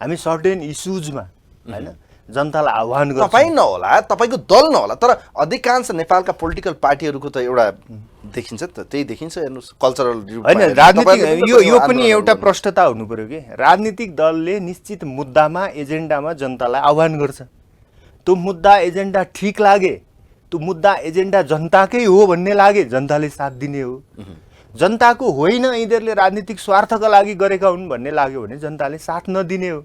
हामी सर्टेन इस्युजमा होइन जनतालाई आह्वान गर्छौँ। तपाईँ नहोला, तपाईँको दल नहोला, तर अधिकांश नेपालका पोलिटिकल पार्टीहरूको त एउटा देखिन्छ त, त्यही देखिन्छ। हेर्नुहोस् कल्चरल होइन, राजनीतिक यो पनि एउटा प्रष्टता हुनु पर्यो कि राजनीतिक दलले निश्चित मुद्दामा एजेन्डामा जनतालाई आह्वान गर्छ। त्यो मुद्दा एजेन्डा ठिक लागे, त्यो मुद्दा एजेन्डा जनताकै हो भन्ने लागे, जनताले साथ दिने हो। जनताको होइन यिनीहरूले राजनीतिक स्वार्थका लागि गरेका हुन् भन्ने लाग्यो भने जनताले साथ नदिने हो।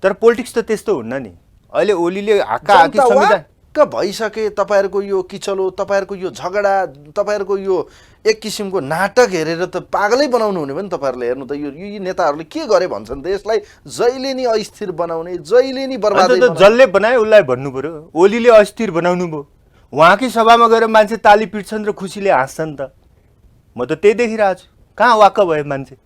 तर पोलिटिक्स त त्यस्तो हुन्न नि। अहिले ओलीले हाकाहाकी संविधान भइसके, तपाईँहरूको यो किचलो, तपाईँहरूको यो झगडा, तपाईँहरूको यो एक किसिमको नाटक हेरेर त पागलै बनाउनु हुने पनि। तपाईँहरूले हेर्नु त यो नेताहरूले के गरे भन्छन्, देशलाई जहिले नि अस्थिर बनाउने, जहिले नि बर्बाद। जसले बनाए उसलाई भन्नु पर्यो, ओलीले अस्थिर बनाउनु भयो। उहाँकै सभामा गएर मान्छे ताली पिट्छन् र खुसीले हाँस्छन् त। म त त्यही देखिरहेको छु। कहाँ वाक्क भयो मान्छे?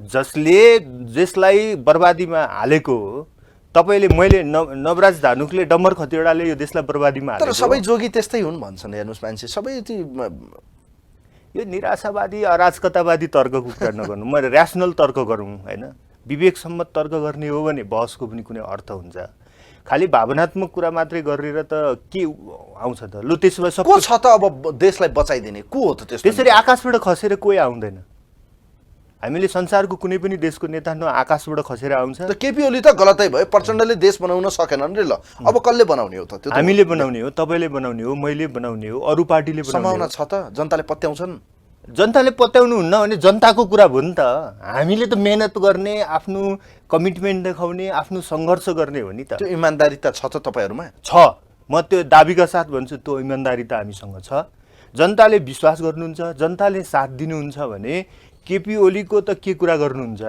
जसलाई बर्बादीमा हालेको हो तपाईँले, मैले नवराज धानुकले, डम्बर खतिवडाले यो देशलाई बर्बादीमा हालेको। तर सबै जोगी त्यस्तै हुन् भन्छन्। हेर्नुहोस् मान्छे सबै यो निराशावादी अराजकतावादी तर्कको कुरा नगर्नु, म ऱ्यासनल तर्क गरौँ होइन, विवेकसम्मत तर्क गर्ने हो भने बहसको पनि कुनै अर्थ हुन्छ। खालि भावनात्मक कुरा मात्रै गरेर त के आउँछ त? लु त्यसो भए को छ त अब देशलाई बचाइदिने? को हो त त्यस्तो? त्यसरी आकाशबाट खसेर कोही आउँदैन। हामीले संसारको कुनै पनि देशको नेता न आकाशबाट खसेर आउँछ। त केपी ओली त गलतै भयो, प्रचण्डले देश बनाउन सकेनन् रे। ल अब कसले बनाउने हो त? त्यो हामीले बनाउने हो, तपाईँले बनाउने हो, मैले बनाउने हो, अरू पार्टीले बनाउने हो। सम्भावना छ त? जनताले पत्याउँछन्? जनताले पत्याउनु हुन्न भने जनताको कुरा भयो नि त। हामीले त मेहनत गर्ने, आफ्नो कमिटमेन्ट देखाउने, आफ्नो सङ्घर्ष गर्ने हो नि त। त्यो इमान्दारिता छ त तपाईँहरूमा? छ। म त्यो दाबीका साथ भन्छु, त्यो इमान्दारिता हामीसँग छ। जनताले विश्वास गर्नुहुन्छ, जनताले साथ दिनुहुन्छ भने केपी ओलीको त के कुरा गर्नुहुन्छ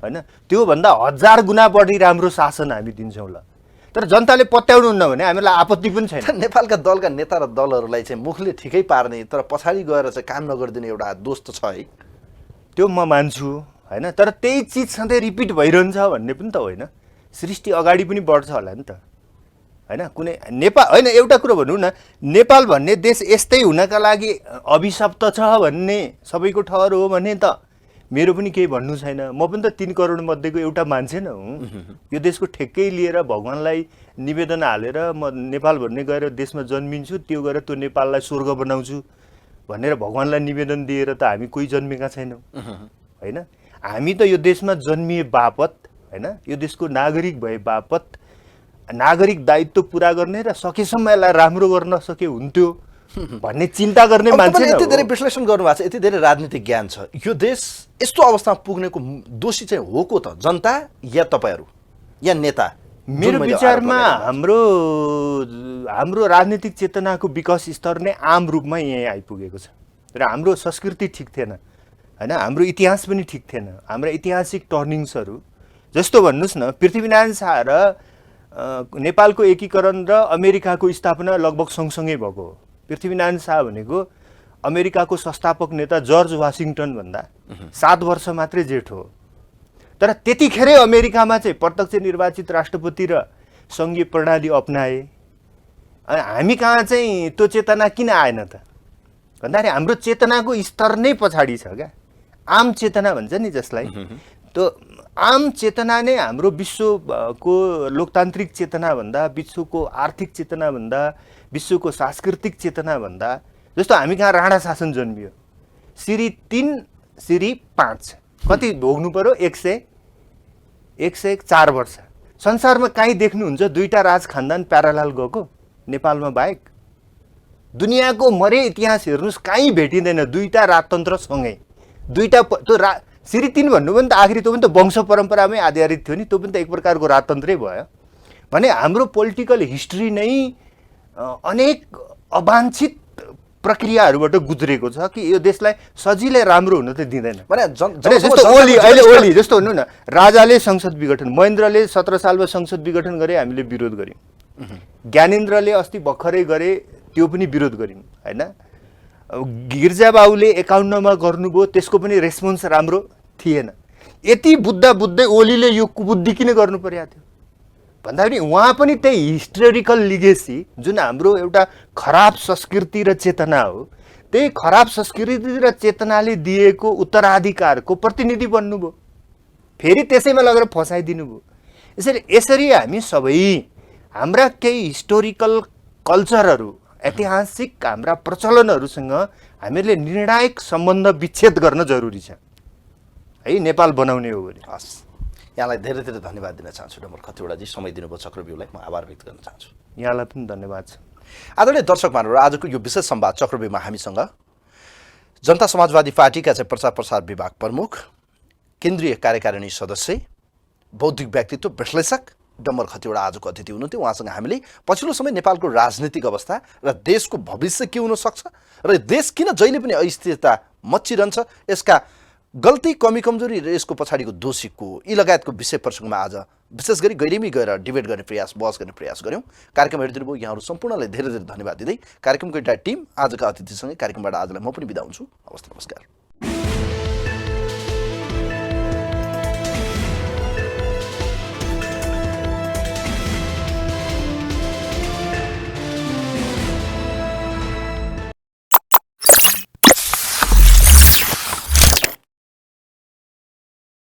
होइन? त्योभन्दा 1000 गुणा बढी राम्रो शासन हामी दिन्छौँ ल। तर जनताले पत्याउनुहुन्न भने हामीलाई आपत्ति पनि छैन। नेपालका दलका नेता र दलहरूलाई चाहिँ मुखले ठिकै पार्ने तर पछाडि गएर चाहिँ काम नगरिदिने एउटा दोष त छ है। त्यो म मान्छु होइन, तर त्यही चिज सधैँ रिपिट भइरहन्छ भन्ने पनि त होइन। सृष्टि अगाडि पनि बढ्छ होला नि त होइन? कुनै नेपाल होइन, एउटा कुरो भनौँ न, नेपाल भन्ने देश यस्तै हुनका लागि अभिशप्त छ भन्ने सबैको ठहर हो भने त मेरो पनि केही भन्नु छैन। म पनि त 3 करोड मध्येको एउटा मान्छे न हुँ। यो देशको ठेक्कै लिएर भगवान्लाई निवेदन हालेर म नेपाल भन्ने गएर देशमा जन्मिन्छु, त्यो गएर त्यो नेपाललाई स्वर्ग बनाउँछु भनेर भगवान्लाई निवेदन दिएर त हामी कोही जन्मेका छैनौँ होइन। हामी त यो देशमा जन्मिए बापत होइन, यो देशको नागरिक भए बापत नागरिक दायित्व पुरा गर्ने र सकेसम्म यसलाई राम्रो गर्न सके हुन्थ्यो भन्ने चिन्ता गर्ने मान्छे। यति धेरै विश्लेषण गर्नुभएको छ, यति धेरै राजनीतिक ज्ञान छ, यो देश यस्तो अवस्थामा पुग्नेको दोषी चाहिँ हो को त? जनता या तपाईँहरू या नेता? मेरो विचारमा हाम्रो राजनीतिक चेतनाको विकास स्तर नै आम रूपमा यहीँ आइपुगेको छ र हाम्रो संस्कृति ठिक थिएन होइन, हाम्रो इतिहास पनि ठिक थिएन। हाम्रो ऐतिहासिक टर्निङ्सहरू जस्तो भन्नुहोस् न, पृथ्वीनारायण शाह र नेपालको एकीकरण र अमेरिकाको स्थापना लगभग सँगसँगै भएको हो। पृथ्वीनारायण शाह भनेको अमेरिकाको संस्थापक नेता जर्ज वासिङटन भन्दा 7 वर्ष मात्रै जेठो हो। तर त्यतिखेरै अमेरिकामा चाहिँ प्रत्यक्ष निर्वाचित राष्ट्रपति र सङ्घीय प्रणाली अपनाए। अनि हामी कहाँ चाहिँ त्यो चेतना किन आएन त भन्दाखेरि हाम्रो चेतनाको स्तर नै पछाडि छ क्या। आम चेतना भन्छ नि जसलाई, त्यो आम चेतना नै हाम्रो विश्वको लोकतान्त्रिक चेतनाभन्दा, विश्वको आर्थिक चेतनाभन्दा, विश्वको सांस्कृतिक चेतनाभन्दा, जस्तो हामी कहाँ राणा शासन जन्मियो, सिरी 3 सिरी 5 कति भोग्नु पर्यो? 104 वर्ष। संसारमा कहीँ देख्नुहुन्छ 2टा राज खानदान प्यारालाल गएको नेपालमा बाहेक? दुनियाँको मरे इतिहास हेर्नुहोस्, कहीँ भेटिँदैन 2टा राजतन्त्र सँगै। 2टा त्यो श्री 3 भन्नु पनि त आखिरी त्यो पनि त वंश परम्परामै आधारित थियो नि, त्यो पनि त एक प्रकारको राजतन्त्रै भयो भने हाम्रो पोलिटिकल हिस्ट्री नै अनेक अवाञ्छित प्रक्रियाहरूबाट गुज्रेको छ कि यो देशलाई सजिलै राम्रो हुन त दिँदैन। जस्तो ओली जस्तो हुनु न, राजाले संसद विघटन, महेन्द्रले 17 सालमा संसद विघटन गरे, हामीले विरोध गऱ्यौँ। ज्ञानेन्द्रले अस्ति भर्खरै गरे, त्यो पनि विरोध गऱ्यौँ होइन। गिर्जाबाबुले 51मा गर्नुभयो, त्यसको पनि रेस्पोन्स राम्रो थिएन। यति बुझ्दै ओलीले यो कुबुद्धि किन गर्नु पर्या थियो भन्दाखेरि उहाँ पनि त्यही हिस्टोरिकल लिगेसी जुन हाम्रो एउटा खराब संस्कृति र चेतना हो, त्यही खराब संस्कृति र चेतनाले दिएको उत्तराधिकारको प्रतिनिधि बन्नुभयो, फेरि त्यसैमा लगेर फसाइदिनु भयो। यसरी हामी सबै हाम्रा केही हिस्टोरिकल कल्चरहरू, ऐतिहासिक हाम्रा प्रचलनहरूसँग हामीहरूले निर्णायक सम्बन्ध विच्छेद गर्न जरुरी छ है, नेपाल बनाउने हो भने। हस्, यहाँलाई धेरै धेरै धन्यवाद दिन चाहन्छु डम्बर खतिवडाजी, समय दिनुभयो चक्रव्यूहलाई, म आभार व्यक्त गर्न चाहन्छु। यहाँलाई पनि धन्यवाद छ। आदरणीय दर्शक महानुभाव, आजको यो विशेष संवाद चक्रव्यूहमा हामीसँग जनता समाजवादी पार्टीका चाहिँ प्रचार विभाग प्रमुख, केन्द्रीय कार्यकारिणी सदस्य, बौद्धिक व्यक्तित्व, विश्लेषक डम्बर खतिवडा आजको अतिथि हुनुहुन्थ्यो। उहाँसँग हामीले पछिल्लो समय नेपालको राजनीतिक अवस्था र देशको भविष्य के हुन सक्छ र देश किन जहिले पनि अस्थिरता मच्चिरहन्छ, यसका गल्ती, कमी कमजोरी र यसको पछाडिको दोषी को, यी लगायतको विषय प्रसङ्गमा आज विशेष गरी गहिरेमी गएर डिबेट गर्ने प्रयास, बहस गर्ने प्रयास गऱ्यौँ। कार्यक्रम हेरिदिनु भयो यहाँहरू सम्पूर्णलाई धेरै धेरै धन्यवाद दिँदै कार्यक्रमको एउटा टिम आजका अतिथिसँगै कार्यक्रमबाट आजलाई म पनि बिदा हुन्छु। हवस्, नमस्कार।